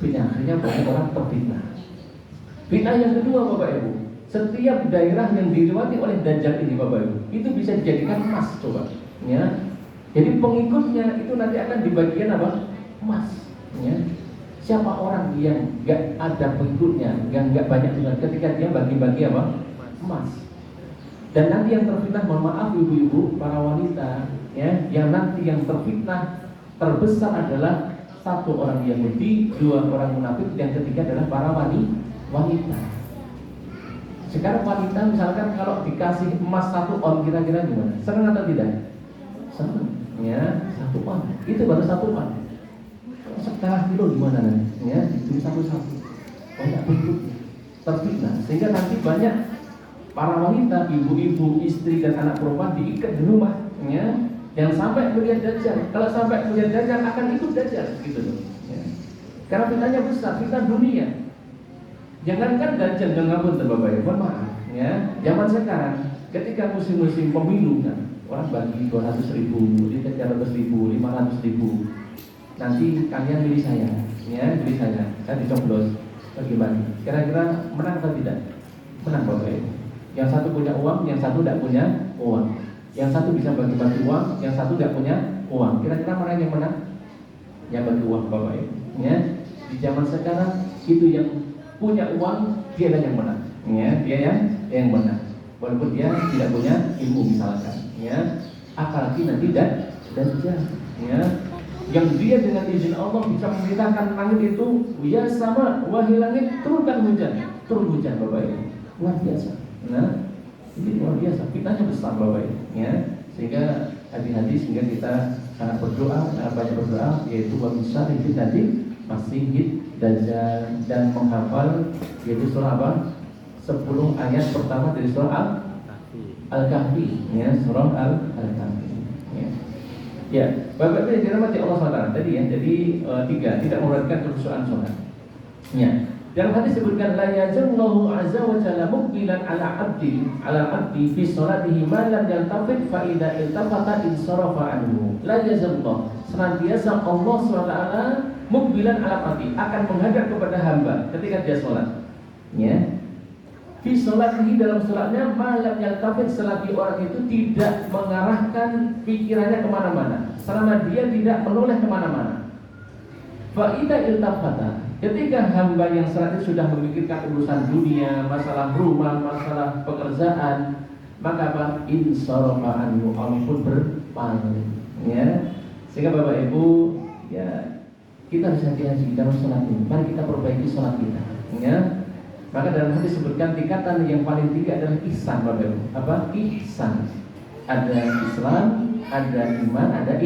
Fitnah, akhirnya banyak orang terfitnah. Fitnah yang kedua Bapak Ibu, setiap daerah yang dilewati oleh Dajjal ini Bapak Ibu, itu bisa dijadikan emas, coba, ya. Jadi pengikutnya itu nanti akan dibagikan apa? Emas, ya. Siapa orang yang nggak ada pengikutnya, yang nggak banyak dengan ketika dia bagi-bagi apa? Emas. Dan nanti yang terfitnah, mohon maaf ibu-ibu, para wanita, ya, yang nanti yang terfitnah terbesar adalah satu orang Yahudi, dua orang munafik, yang ketiga adalah para wanita. Sekarang wanita misalkan kalau dikasih emas 1 on kira-kira gimana? Senang atau tidak? Senang, ya, 1 on. Itu baru 1 on. Setengah kilo gimana nanti? Ya, itu satu-satu. Banyak berikutnya, terfitnah. Sehingga nanti banyak para wanita, ibu-ibu, istri dan anak perempuan diikat di rumah, ya, yang sampai melihat Dajjal. Kalau sampai melihat Dajjal akan ikut Dajjal, gitu loh. Ya. Karena fitnahnya besar, fitnah dunia. Jangankan Dajjal, jangan Bapak Ibu, maaf, ya. Zaman sekarang, ketika musim-musim pemilu kan, orang bagi 200.000, 300.000, 500.000. Nanti kalian pilih saya, ya, pilih saya dicoblos. Bagaimana? Kira-kira menang atau tidak? Menang Bapak Ibu. Yang satu punya uang, yang satu tidak punya uang. Yang satu bisa bagi-bagi uang, yang satu tidak punya uang. Kira-kira mana yang menang? Yang bagi uang Bapak Ibu, ya. di zaman sekarang itu yang punya uang dia yang menang, ya, dia yang menang. Walaupun dia tidak punya ilmu misalkan, ya, apalagi nanti dajjal, ya, yang dia dengan izin Allah bisa memerintahkan langit itu, ya sama, wahai langit turun hujan Bapak Ibu, luar biasa. Nah, ini luar biasa, fitnahnya besar Bapak Ibu, ya, sehingga hati-hati sehingga kita sangat berdoa, banyak berdoa, yaitu bisa itu tadi masih dajjal dan menghafal yaitu surah apa? 10 ayat pertama dari surah Al-Kahfi, ya, surah Al-Kahfi. Ya, Bapak Ibu yang dirahmati Allah SWT tadi ya, jadi 3 tidak memudaratkan kekhusyuan sholat. Ya, dalam hadis disebutkan la yazallahu azza wa jalla muqbilan ala abdi fi sholatihi ma lam yaltafit fa idza iltafata insarafa anhu. La yazallahu, senantiasa Allah SWT muqbilan ala abdi akan menghadap kepada hamba ketika dia sholat. Ya. Fi sholatihi, dalam sholatnya malam yang tafid, selagi orang itu tidak mengarahkan pikirannya kemana-mana, selama dia tidak menoleh kemana-mana. Fa idza iltafata, ketika hamba yang sholat itu sudah memikirkan urusan dunia, masalah rumah, masalah pekerjaan, maka apa? Insarafa anhu, Allah pun berpaling. Ya, sehingga Bapak Ibu, ya, kita harus hati-hati dalam sholat ini. Mari kita perbaiki sholat kita. Ya. Maka dalam hadis disebutkan tingkatan yang paling tinggi adalah ihsan, Bapak Ibu. Apa? Ihsan. Ada Islam, ada iman, ada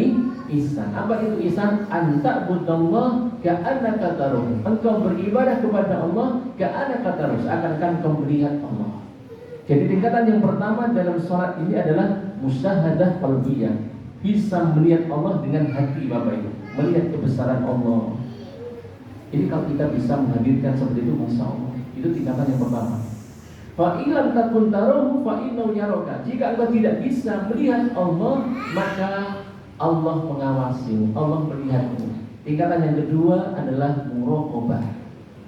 ihsan. Apa itu ihsan? Anta budallah ka'annaka taruh. Engkau beribadah kepada Allah ka'annaka taruh, seakan-akan engkau melihat Allah. Jadi tingkatan yang pertama dalam sholat ini adalah musyahadah qalbiyah. Bisa melihat Allah dengan hati, Bapak Ibu. Melihat kebesaran Allah. Ini kalau kita bisa menghadirkan seperti itu, Masya Allah, itu tingkatan yang pertama. Fa ilam takun tarahu fa innahu yaraka. Jika engkau tidak bisa melihat Allah, maka Allah mengawasi, Allah melihatmu. Tingkatan yang kedua adalah muraqabah,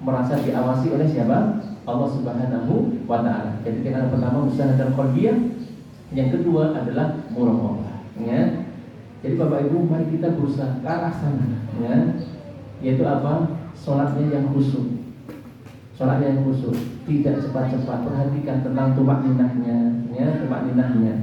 merasa diawasi oleh siapa? Allah Subhanahu wa taala. Jadi tingkatan pertama musyahadah qalbiyah, yang kedua adalah muraqabah, ya. Jadi Bapak Ibu, mari kita berusaha ke arah sana, ya. Yaitu apa? Salatnya yang khusyuk. Salatnya yang khusyuk, tidak cepat-cepat, perhatikan tentang tumakninahnya, ya, tumakninahnya.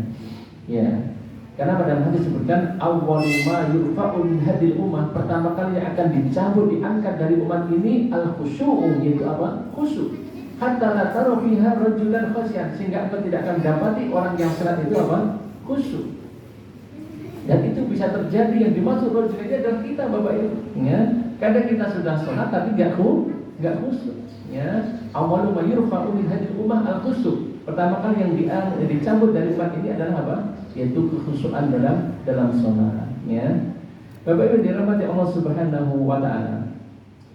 Ya. Karena pada hadis disebutkan awwalu ma yurfa'u min hadil ummah, pertama kali yang akan dicabut, diangkat dari umat ini al-khusyu'u, yaitu apa? Khusyuk. Hatta la taru fiha rajulan khasyan, sehingga engkau tidak akan dapati orang yang salat itu apa? Khusyuk. Dan itu bisa terjadi, yang dimaksud rajul ini adalah kita, Bapak Ibu, ya. Kadang kita sudah sholat tapi enggak khusyuk, ya. Awwalu ma yurfa'u min hadil ummah al-khusyuk. Pertama kali yang dicabut dari umat ini adalah apa? Yaitu kekhusyukan dalam sholat, ya. Bapak Ibu dirahmati Allah Subhanahu wa taala.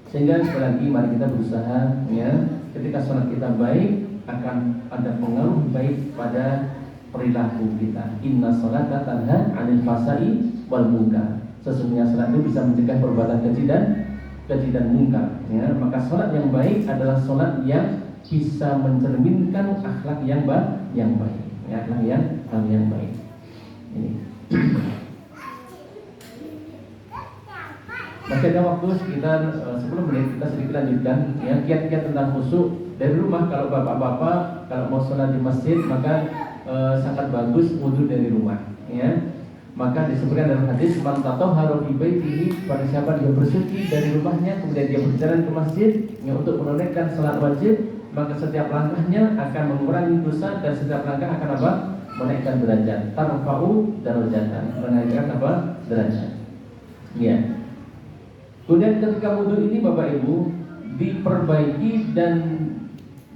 Sehingga sekali lagi mari kita berusaha, ya, ketika sholat kita baik akan ada pengaruh baik pada perilaku kita. Inna sholata tanha 'anil fahsya'i wal munkar. Sesungguhnya salat itu bisa mencegah perbuatan keji dan munkar, ya. Maka salat yang baik adalah salat yang bisa mencerminkan akhlak yang baik, ya, akhlak yang baik. Ini. Masih ada waktu sekitar 10 menit, kita sedikit lanjutkan, ya, kiat-kiat tentang khusyuk dari rumah. Kalau bapak-bapak kalau mau sholat di masjid maka sangat bagus wudu dari rumah, ya. Maka disebutkan dalam hadis man tatahhara fi baitihi, pada siapa dia bersuci dari rumahnya kemudian dia berjalan ke masjid, ya, untuk menunaikan salat wajib, maka setiap langkahnya akan mengurangi dosa dan setiap langkah akan apa? Menaikkan derajat. Tarfa'u darajatan, menaikkan apa? Derajat. Ya. Kemudian ketika wudu ini Bapak Ibu diperbaiki dan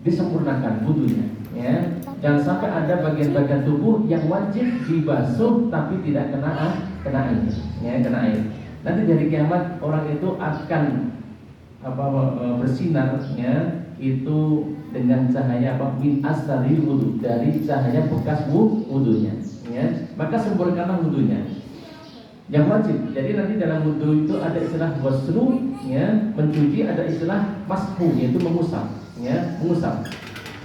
disempurnakan wudunya, ya. Jangan sampai ada bagian-bagian tubuh yang wajib dibasuh tapi tidak kena air, ya, kena air. Nanti dari kiamat orang itu akan bersinar, ya, itu dengan cahaya apa? Min asari wudu, dari cahaya bekas wudunya, ya. Maka sempurnakanlah wudunya yang wajib. Jadi nanti dalam wudu itu ada istilah ghuslu, ya, mencuci, ada istilah mashu, yaitu mengusap, ya, mengusap.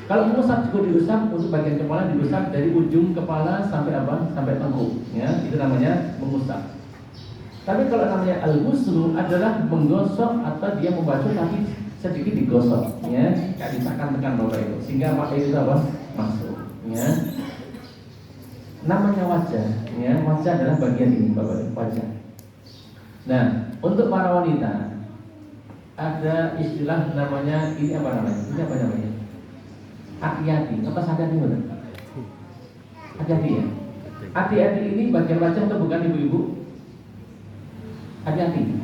Kalau mengusap juga diusap, untuk bagian kepala diusap dari ujung kepala sampai apa? Sampai tengkuk, ya. Itu namanya mengusap. Tapi kalau namanya al-ghuslu adalah menggosok atau dia membasuh tapi sedikit digosok, ya, kayak ditekan-tekan Bapak Ibu, sehingga maka itu apa? Masuk, ya. Namanya wajah, ya, wajah adalah bagian ini Bapak Ibu, wajah. Nah, untuk para wanita ada istilah namanya ini apa namanya? Ini apa namanya? Hati-hati, apa hati-hati benar? Hati-hati ya. Hati-hati ini bagian wajah atau bukan ibu-ibu? Hati-hati.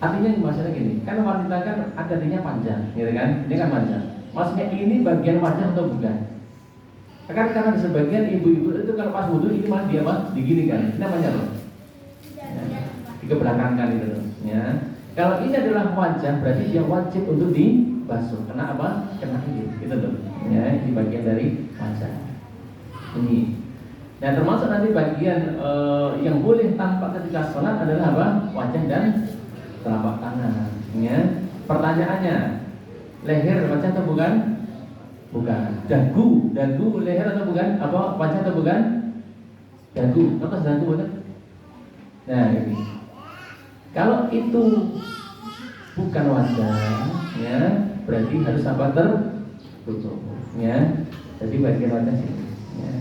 Artinya maksudnya gini, kan wanita kan hati-hatinya panjang, gitu kan? Ini kan panjang. Maksudnya ini bagian wajah atau bukan? Kan karena sebagian ibu-ibu itu kalau pas wudhu ini malah dia apa? Digini kan? Ini namanya apa? Ya, dikebelakangkan itu, ya. Kalau ini adalah wajah, berarti dia wajib untuk dibasuh. Kena apa? Kena ini, gitu loh. Ya, ini bagian dari wajah. Ini. Nah, termasuk nanti bagian yang boleh tampak ketika sholat adalah apa? Wajah dan telapak tangan. Ya. Pertanyaannya, leher wajah atau bukan? Bukan. Dagu leher atau bukan? Apa wajah atau bukan? Dagu. Apa dagu bukan? Nah, ini. Kalau itu bukan wajah, ya, berarti harus apa? Tertutup, ya. Jadi bagian wajah sini, ya.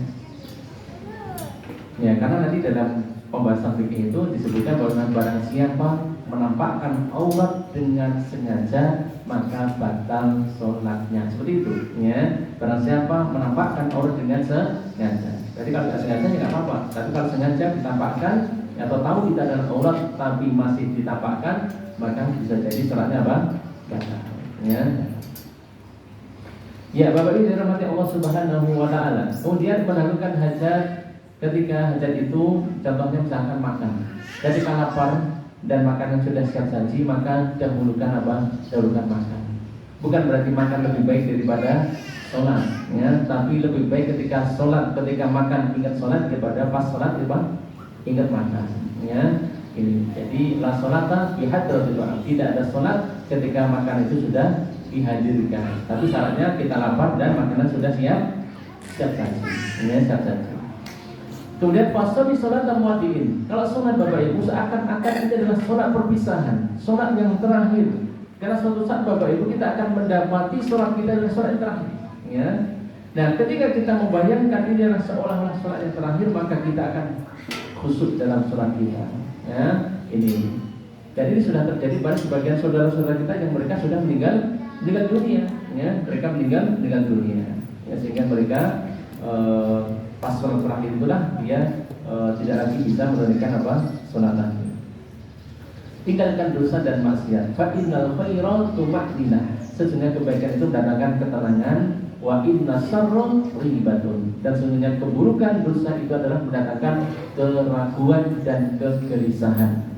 Ya, karena nanti dalam pembahasan fikih itu disebutkan bahwa barang siapa menampakkan aurat dengan sengaja maka batal sholatnya. Seperti itu, ya. Barang siapa menampakkan aurat dengan sengaja. Jadi kalau tidak sengaja ya nggak apa-apa. Tapi kalau sengaja ditampakkan atau tahu tidak ada aurat tapi masih ditampakkan, maka bisa jadi sholatnya apa? Batal. Ya. Ya, Bapak Ibu dirahmati Allah Subhanahu wa taala. Kemudian melakukan hajat. Ketika hajat itu contohnya misalkan makan. Ketika lapar dan makanan sudah siap saji, maka dahulukan apa? Dahulukan makan. Bukan berarti makan lebih baik daripada sholat, ya, tapi lebih baik ketika sholat, ketika makan ingat sholat daripada pas sholat ingat makan, ya. Ini jadi la sholata fi hadratil ta'am. Tidak ada sholat ketika makan itu sudah dihadirkan. Tapi syaratnya kita lapar dan makanan sudah siap saji, ya, siap saji. Kemudian fasal di sholat muadin. Kalau sholat Bapak Ibu seakan-akan itu adalah sholat perpisahan, sholat yang terakhir. Karena suatu saat Bapak Ibu kita akan mendapati sholat kita adalah sholat yang terakhir, ya. Nah, ketika kita membayangkan ini adalah seolah-olah sholat yang terakhir, maka kita akan khusyuk dalam sholat kita, ya. Ini. Dan ini sudah terjadi pada sebagian saudara-saudara kita yang mereka sudah meninggal dunia, ya. Mereka meninggal dunia, ya, sehingga mereka pas sholat terakhir itulah dia tidak lagi bisa menunaikan apa? Sholat lagi. Tinggalkan dosa dan maksiat. Fa innal khairal tumahdinah. Sesungguhnya kebaikan itu mendatangkan ketenangan. Wa inna syarra ribatun. Dan sesungguhnya keburukan dosa itu adalah mendatangkan keraguan dan kegelisahan.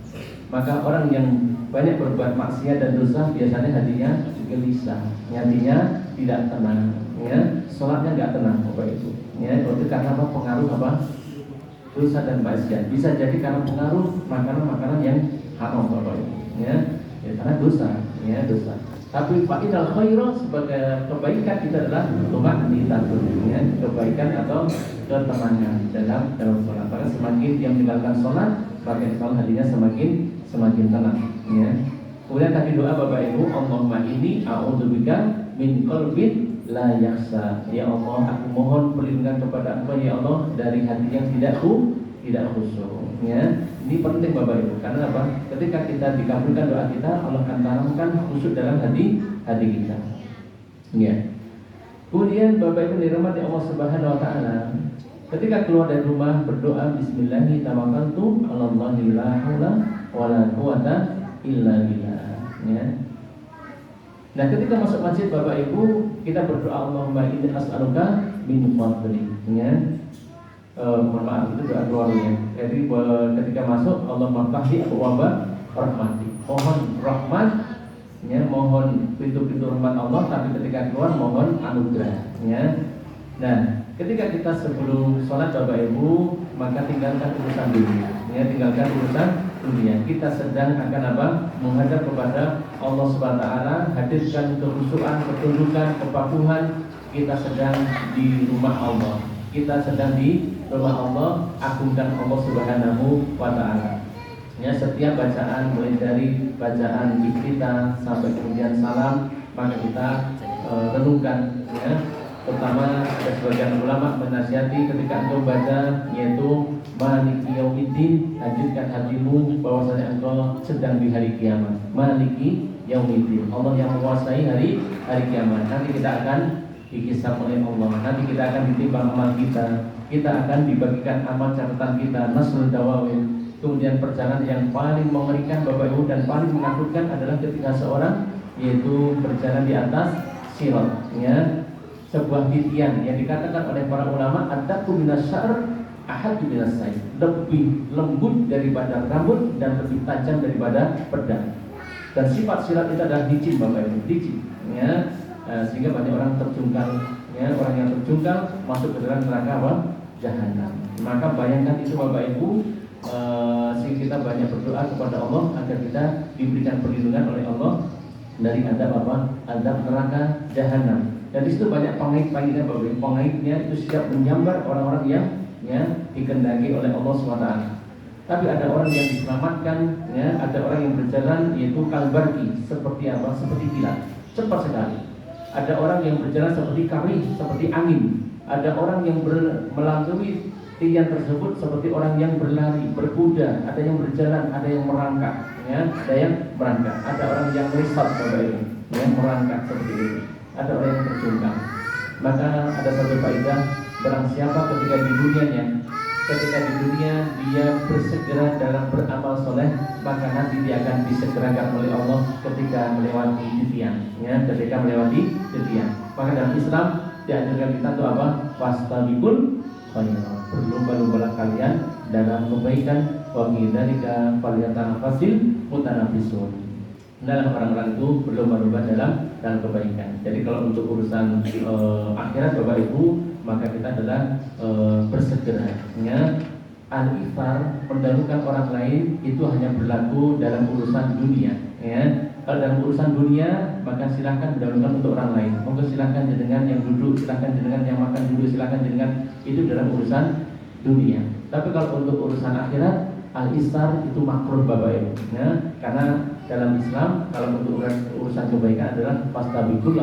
Maka orang yang banyak berbuat maksiat dan dosa biasanya hatinya gelisah, hatinya tidak tenang, ya. Sholatnya nggak tenang, Bapak Ibu. Ya, itu karena apa? Pengaruh apa? Dosa dan maksiat. Bisa jadi karena pengaruh makanan-makanan yang haram, Bapak Ibu. Ya, karena dosa, ya, dosa. Tapi fa'idal khairan sebagai kebaikan itu adalah tumaninatun, ya, kebaikan atau ketenangan dalam sholat. Maka semakin dia meninggalkan sholat, maka insya hatinya semakin tenang, ya. Kemudian tadi doa Bapak Ibu, Allahumma inni a'udzubika min qalbin la yakhsha. Ya Allah, aku mohon perlindungan kepada Engkau ya Allah dari hati yang tidak khusyuk, ya. Ini penting Bapak Ibu, karena apa? Ketika kita dikabulkan doa kita, Allah akan tanamkan khusyuk dalam hati kita, ya. Kemudian Bapak Ibu dirahmati Allah Subhanahu wa taala, ketika keluar dari rumah berdoa bismillahirrahmanirrahim, tawakkaltu 'alallahi la haula wala quwata illa billah, ya. Nah, ketika masuk masjid Bapak Ibu, kita berdoa Allahumma inni as'aluka min fadlik, ya. Mohon maaf, itu doa keluarnya. Jadi ketika masuk Allahumma ftahli abwaaba rahmati. Mohon rahmat, ya, mohon pintu-pintu rahmat Allah, tapi ketika keluar mohon anugerah, ya. Nah, ketika kita sebelum sholat Bapak Ibu, maka tinggalkan urusan dunia, ya, tinggalkan urusan dunia. Kita sedang akan apa? Menghadap kepada Allah Subhanahu wa taala, hadirkan kekhusyukan, ketundukan, kepatuhan. Kita sedang di rumah Allah. Kita sedang di rumah Allah, agungkan Allah Subhanahu wa taala. Ya, setiap bacaan mulai dari bacaan iftitah sampai kemudian salam maka kita renungkan ya. Terutama ada sebagian ulama menasihati ketika engkau baca yaitu Maliki Yaumiddin, lanjutkan hatimu bahwasanya engkau sedang di hari kiamat. Maliki Yaumiddin, Allah yang menguasai hari kiamat. Nanti kita akan dihisab oleh Allah. Nanti kita akan ditimbang amal kita. Kita akan dibagikan amal catatan kita, nasrul dawawin. Kemudian perjalanan yang paling mengerikan Bapak Ibu dan paling menakutkan adalah ketika seorang yaitu berjalan di atas sirat ya. Sebuah titian yang dikatakan oleh para ulama ad-daqqu minasyar ahadu minasayf, lebih lembut daripada rambut dan lebih tajam daripada pedang. Dan sifat sirat itu adalah licin Bapak Ibu, licin ya. Sehingga banyak orang terjungkal ya, orang yang terjungkal masuk ke dalam neraka apa? Jahanam. Maka bayangkan itu Bapak Ibu, sehingga kita banyak berdoa kepada Allah agar kita diberikan perlindungan oleh Allah dari adab apa? Adab neraka jahanam. Dan di situ banyak pengait-paitnya Bapak Ibu. Pengaitnya itu siap menyambar orang-orang yang ya dikehendaki oleh Allah SWT. Tapi ada orang yang diselamatkan ya, ada orang yang berjalan yaitu kalbarki, seperti apa? Seperti kilat, cepat sekali. Ada orang yang berjalan seperti karih, seperti angin. Ada orang yang melalui tiang tersebut seperti orang yang berlari, berkuda. Ada yang berjalan, ada yang merangkak ya, ada yang merangkak. Ada orang yang merisat Bapak Ibu, yang merangkak seperti ini. Ada orang yang terjungkal. Maka ada satu faedah, barang siapa ketika di dunia dia bersegera dalam beramal soleh, maka nanti dia akan disegerakan oleh Allah ketika melewati titian ya, ketika melewati titian. Maka dalam Islam diajarkan kita untuk apa? Fastabiqul khairat, berlomba-lombalah kalian dalam kebaikan, wa bidzalika falyatanafasil mutanafisun. Dalam orang-orang itu berlomba-lomba dalam kebaikan. Jadi kalau untuk urusan akhirat Bapak Ibu, maka kita adalah bersegera. Ya, al-iftar mendahulukan orang lain itu hanya berlaku dalam urusan dunia. Ya, kalau dalam urusan dunia maka silahkan mendahulukan untuk orang lain. Monggo silahkan jenengan yang duduk, silahkan jenengan yang makan dulu, silahkan jenengan, itu dalam urusan dunia. Tapi kalau untuk urusan akhirat, al-istar itu makruh Bapak Ibu. Ya, karena dalam Islam kalau untuk urusan kebaikan adalah fastabiqul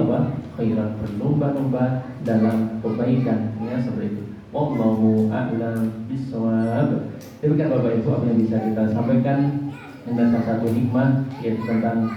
khairat, berlomba-lomba dalam kebaikan ya, seperti itu. Wallahu a'lam bishawab. Demikian Bapak Ibu apa yang bisa kita sampaikan dengan salah satu hikmah yaitu tentang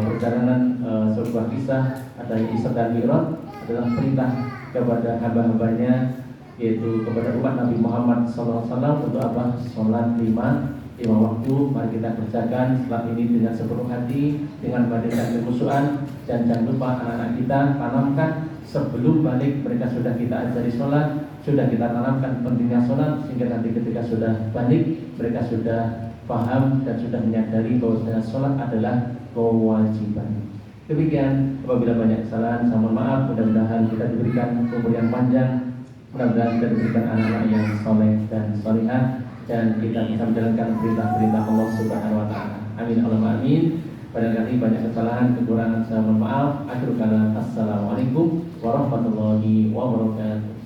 perjalanan sebuah kisah ada Isra dan Mi'raj adalah perintah kepada hamba-hambanya yaitu kepada umat Nabi Muhammad SAW untuk apa? Sholat lima waktu. Mari kita kerjakan setelah ini dengan sepenuh hati, dengan menghadirkan kemusuhan, dan jangan lupa anak-anak kita tanamkan sebelum balik mereka sudah kita ajari sholat, sudah kita tanamkan pentingnya sholat, sehingga nanti ketika sudah balik mereka sudah paham dan sudah menyadari bahwa sholat adalah kewajiban. Demikian, apabila banyak kesalahan saya mohon maaf. Mudah-mudahan kita diberikan umur yang panjang, mudah-mudahan kita diberikan anak-anak yang soleh dan solihah, dan kita bisa menjalankan perintah-perintah Allah Subhanahu wa taala. Amin Allahumma amin. Barangkali banyak kesalahan, kekurangan saya mohon maaf. Akhirul kalam, assalamualaikum warahmatullahi wabarakatuh.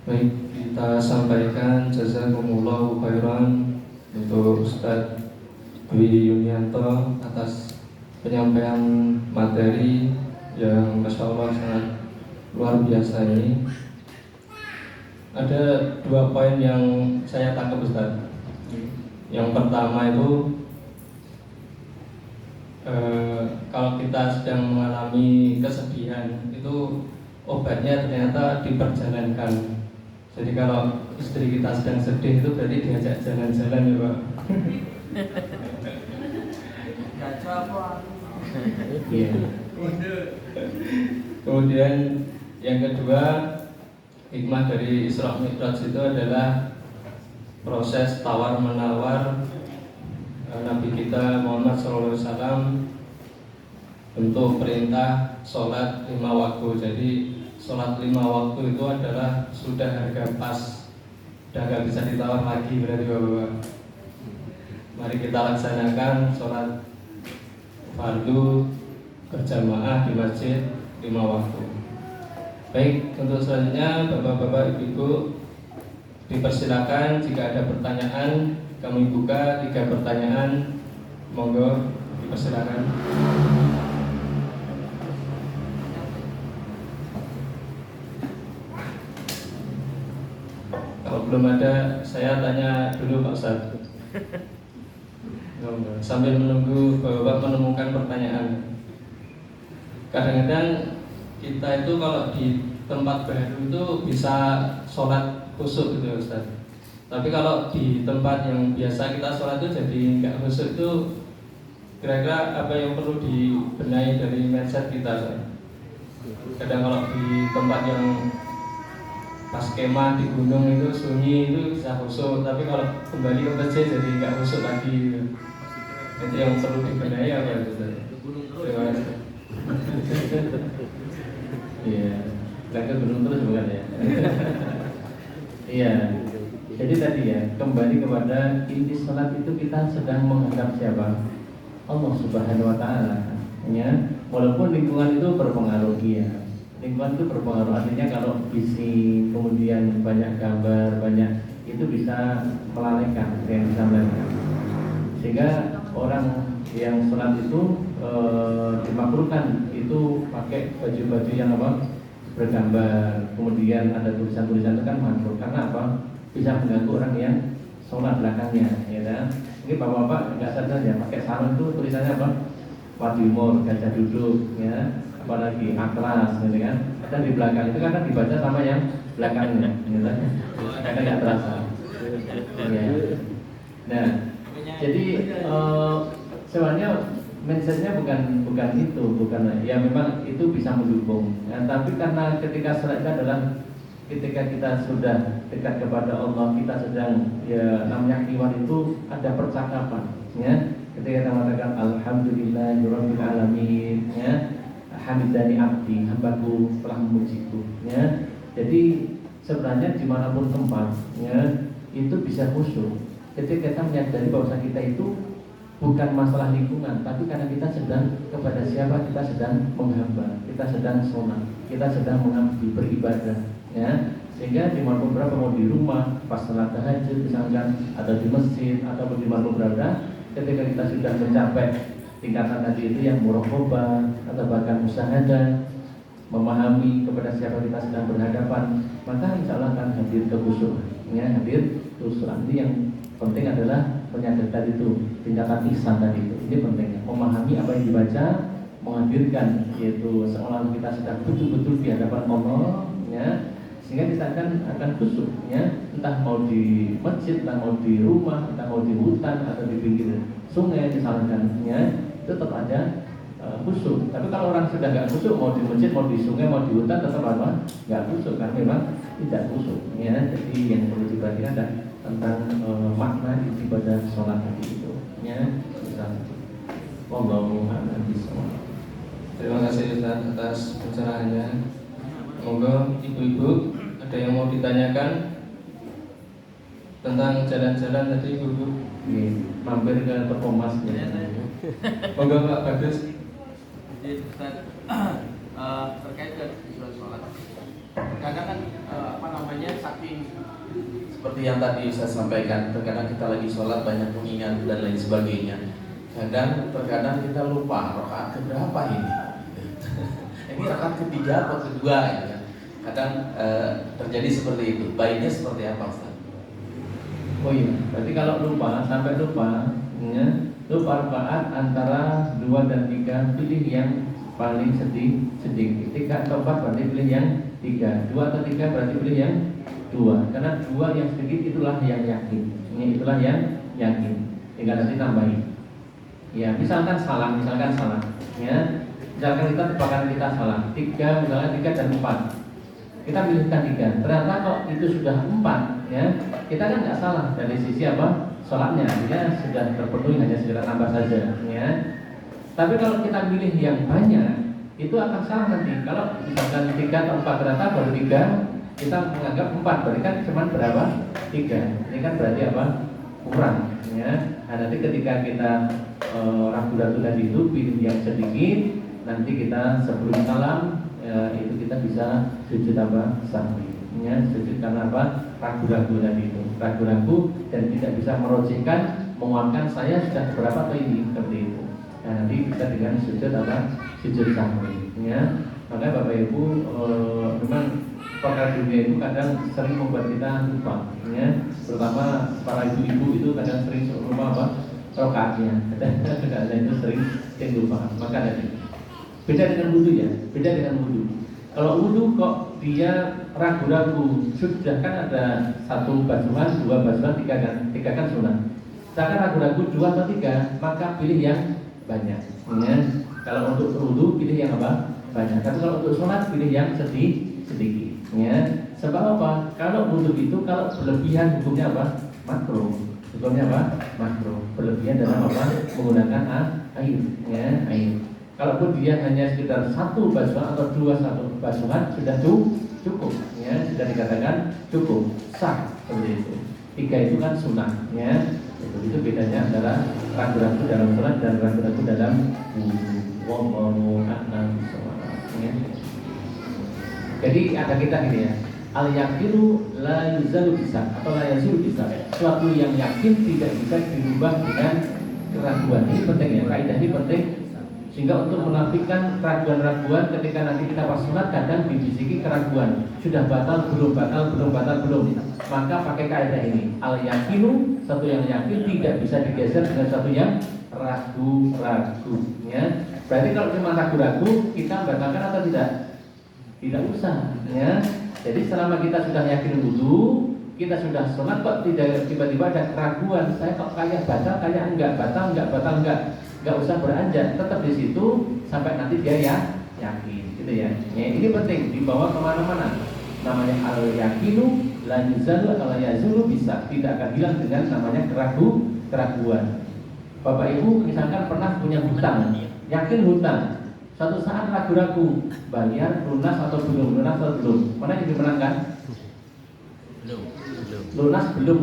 Baik, kita sampaikan jazakumullahu khairan untuk Ustadz Dwi Yunianto atas penyampaian materi yang Masya Allah sangat luar biasa ini. Ada dua poin yang saya tangkap Ustaz. Yang pertama itu kalau kita sedang mengalami kesedihan itu obatnya ternyata diperjalankan. Jadi kalau istri kita sedang sedih itu berarti diajak jalan-jalan ya Pak. Iya. Kemudian yang kedua, hikmah dari Isra Mi'raj itu adalah proses tawar-menawar Nabi kita Muhammad SAW untuk perintah sholat 5 waktu. Jadi sholat 5 waktu itu adalah sudah harga pas, sudah gak bisa ditawar lagi berarti Bapak-bapak. Mari kita laksanakan sholat fardu berjamaah di masjid 5 waktu. Baik, untuk selanjutnya Bapak-bapak, Ibu-ibu, dipersilakan jika ada pertanyaan. Kami buka 3 pertanyaan, monggo dipersilakan. Kalau belum ada, saya tanya dulu Pak Ustaz. Sambil menunggu Bapak menemukan pertanyaan. Kadang-kadang kita itu kalau di tempat baru itu bisa sholat khusyuk gitu Ustaz. Tapi kalau di tempat yang biasa kita sholat itu jadi nggak khusyuk, itu kira-kira apa yang perlu dibenahi dari mindset kita Ustaz? Kadang kalau di tempat yang pas kemah di gunung itu sunyi itu bisa khusyuk, tapi kalau kembali ke masjid jadi nggak khusyuk lagi gitu. Itu yang perlu dibenahi apa itu Ustaz? Terima kasih. Iya, nggak ke gunung terus bukan ya? Iya. Jadi tadi ya, kembali kepada inti salat itu kita sedang menghadap siapa? Allah Subhanahu wa taala. Ya, walaupun lingkungan itu berpengaruh ya. Lingkungan itu berpengaruh, artinya kalau bising, kemudian banyak gambar, banyak itu bisa melalaikan, yang bisa melalaikan. Sehingga orang yang sholat itu dimakruhkan itu pakai baju-baju yang apa? Bergambar, kemudian ada tulisan-tulisan itu kan makruh. Karena apa? Bisa mengganggu orang yang sholat belakangnya, ya kan? Ini bapak-bapak nggak sadar ya, pakai sarung itu tulisannya apa? Wadimor, gajah duduk, ya, apalagi aklas, gitu kan? Dan di belakang itu karena dibaca sama yang belakangnya, gitu kan? Karena nggak terasa. Ya. Nah, jadi sebenarnya mindsetnya bukan itu, bukan ya memang itu bisa mendukung. Ya, tapi karena ketika sholat itu adalah ketika kita sudah dekat kepada Allah, kita sedang ya namanya kiwan itu ada percakapan, ya. Ketika kita mengatakan alhamdulillahirabbil alamin, ya. Hamidani abdi, hambaku telah memujiku, ya. Jadi sebenarnya dimanapun tempat, ya, itu bisa khusyuk. Ketika kita menyadari bahwa kita itu bukan masalah lingkungan, tapi karena kita sedang kepada siapa, kita sedang menghamba, kita sedang sholat, kita sedang mengabdi, beribadah, ya. Sehingga dimanapun berada, mau di rumah, pas salat tahajud misalkan, atau di masjid, ataupun dimanapun berada, ketika kita sudah mencapai tingkatan tadi itu yang muraqabah atau bahkan musyahadah, memahami kepada siapa kita sedang berhadapan, maka insya Allah akan hadir kekhusyukan, ya, hadir kekhusyukan. Ini yang penting adalah penyadar tadi itu, tindakan ihsan tadi itu. Ini pentingnya, memahami apa yang dibaca, menghadirkan, yaitu seolah kita sedang betul-betul di hadapan Allah, ya, sehingga kita akan khusyuk, ya, entah mau di masjid, entah mau di rumah, entah mau di hutan atau di pinggir sungai misalkan, ya, tetap ada khusyuk. Tapi kalau orang sudah nggak khusyuk, mau di masjid, mau di sungai, mau di hutan, tetap apa? Nggak khusyuk, karena memang tidak khusyuk, ya. Jadi yang perlu diperhatikan adalah tentang makna ibadah sholat tadi itu, ya. Wallahu a'lam bishawab. Terima kasih Ustaz atas pencerahannya. Monggo ibu-ibu ada yang mau ditanyakan tentang jalan-jalan tadi ibu-ibu? Mampir ke Perpomas ya. Monggo Pak Bagus. Jadi Ustaz, terkait dengan sholat, kadang kan saking Seperti yang tadi saya sampaikan, terkadang kita lagi sholat banyak mengingat dan lain sebagainya. Terkadang kita lupa rakaat keberapa ini. Ini rakaat ketiga atau kedua ya. Kadang terjadi seperti itu. Baiknya seperti apa Ustaz? Oh iya, berarti kalau sampai lupa, ya, lupa rakaat antara 2 dan 3, pilih yang paling sedikit. 3 atau 4 berarti pilih yang 3. 2 atau 3 berarti pilih yang 2. Karena 2 yang sedikit itulah yang yakin. Ini itulah yang yakin. Tinggal nanti tambahin. Ya, misalkan salah, ya. Misalkan kita tebakan kita salah, 3 misalnya 3 dan 4. Kita pilihkan 3. Ternyata kok itu sudah 4, ya. Kita kan nggak salah dari sisi apa? Sholatnya, dia sudah terpenuhi, hanya segera tambah saja, ya. Tapi kalau kita pilih yang banyak, itu akan salah nanti. Kalau misalkan 3 atau 4 ternyata baru 3, kita menganggap 4, berarti kan cuma berapa? 3. Ini kan berarti apa? Kurang, ya. Nah, nanti ketika kita ragu-ragu tadi itu pilih yang sedikit, nanti kita sebelum salam, ya, itu kita bisa sujud apa? Sahwi, Ya, sujud karena apa? Ragu-ragu tadi itu, ragu-ragu dan tidak bisa merojekkan, menguatkan saya sudah berapa atau ini seperti itu. Nah, nanti bisa dengan sujud apa? Sujud sahwi. Ya, maka Bapak Ibu memang perkara dunia itu kadang sering membuat kita lupa. Ya, terutama para ibu-ibu itu kadang sering lupa apa? Rokaatnya. Kadang itu sering lupa. Maka tadi beda dengan wudhu ya, beda dengan wudhu. Kalau wudhu kok dia ragu-ragu, sudah kan ada satu basuhan, dua basuhan, tiga kan sunnah. Sedangkan ragu-ragu dua atau tiga, maka pilih yang banyak. Ya. Kalau untuk wudhu pilih yang apa? Banyak. Tapi kalau untuk sholat pilih yang sedikit. Ya. Sebab apa? Kalau wudhu itu kalau berlebihan hukumnya apa? Makruh. Hukumnya apa? Makruh. Berlebihan dalam apa? Menggunakan air. Ya, air. Kalaupun dia hanya sekitar satu basuhan atau satu basuhan sudah cukup, ya sudah dikatakan cukup sah seperti itu. Tiga itu kan sunnah, ya itu bedanya antara ragu-ragu dalam sholat dan ragu-ragu dalam wallahu a'lam bishawab. Jadi ada kita gini ya, al yaqilu la yuzalu bisa atau la yazulu bisa. Suatu yang yakin tidak bisa dirubah dengan keraguan. Ini penting ya, kaidah ini penting. Sehingga untuk menafikan keraguan-raguan ketika nanti kita pas sholat kadang dibisiki keraguan, sudah batal belum, maka pakai kaidah ini, al yakinu, satu yang yakin tidak bisa digeser dengan satu yang ragu-ragu. Ya. Berarti kalau cuma ragu-ragu kita batalkan atau tidak? Tidak usah. Ya. Jadi selama kita sudah yakin wudhu, kita sudah sholat kok tidak tiba-tiba ada keraguan, saya kok kayak batal, kayak enggak, batal enggak. Gak usah beranjak, tetap di situ sampai nanti dia ya yakin, gitu ya. Ini penting dibawa kemana-mana. Namanya al yakinu la yuzalu la yazulu bisa, tidak akan hilang dengan namanya keraguan. Bapak Ibu misalkan pernah punya hutang, yakin hutang, suatu saat ragu-ragu, bayar lunas atau belum, mana yang dimenangkan? Lunas belum,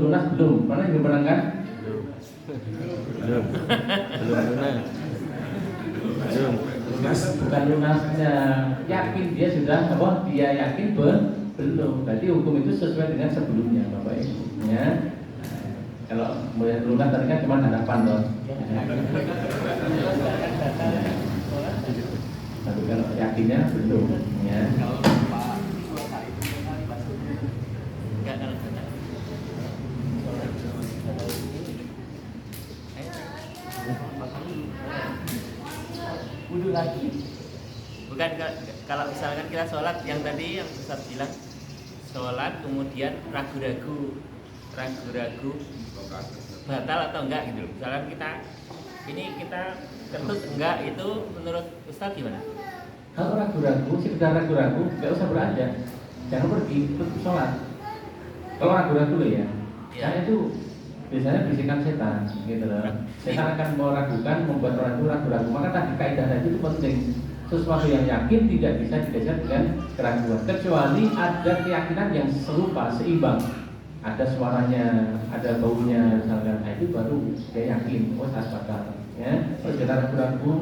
mana yang dimenangkan? Belum lunas, bukan lunasnya, yakin dia sudah apa? Dia yakin belum. Berarti hukum itu sesuai dengan sebelumnya, Bapak Ibu. Ya. Kalau melihat lunas tadi kan cuma harapan loh. Tapi kalau yakinnya belum, ya. Wudhu lagi. Bukan kalau misalkan kita sholat yang tadi yang Ustaz bilang sholat kemudian ragu-ragu batal atau enggak gitu. Misalkan kita kentut enggak, itu menurut Ustaz gimana? Kalau ragu-ragu, sekedar ragu-ragu, nggak usah beranjak, jangan pergi, tetap sholat. Kalau ragu-ragu loh ya, saya itu biasanya bisikan setan, gitu loh. Setan akan meragukan, membuat orang itu ragu-ragu. Maka tadi kaidah tadi itu penting. Sesuatu yang yakin tidak bisa digeser dengan keraguan, kecuali ada keyakinan yang serupa, seimbang. Ada suaranya, ada baunya, misalkan, nah itu baru dia yakin, oh saya bakal. Ya, kalau kita ragu-ragu,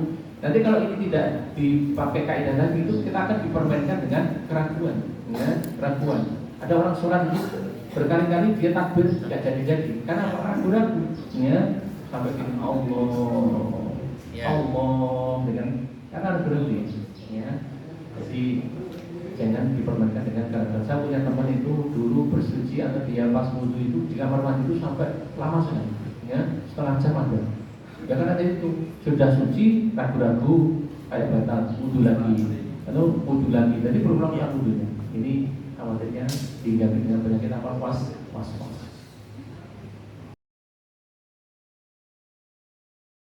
nanti kalau ini tidak dipakai kaidah tadi itu kita akan dipermainkan dengan keraguan, ya, keraguan. Ada orang sholat itu berkali-kali dia takbir tidak jadi-jadi karena ragu-ragu, ya, sampai bilang Allah dengan karena ragu-ragu, ya. Jadi jangan dipermainkan dengan keraguan. Saya punya teman itu dulu bersuci atau dia pas wudhu itu di kamar mandi itu sampai lama sekali, ya, setengah jam ada. Ya karena itu sudah suci ragu-ragu kayak batal wudhu lagi atau wudhu lagi, jadi berulang-ulang wudhunya. Ini khawatirnya dihinggapi dengan penyakit apa? Was.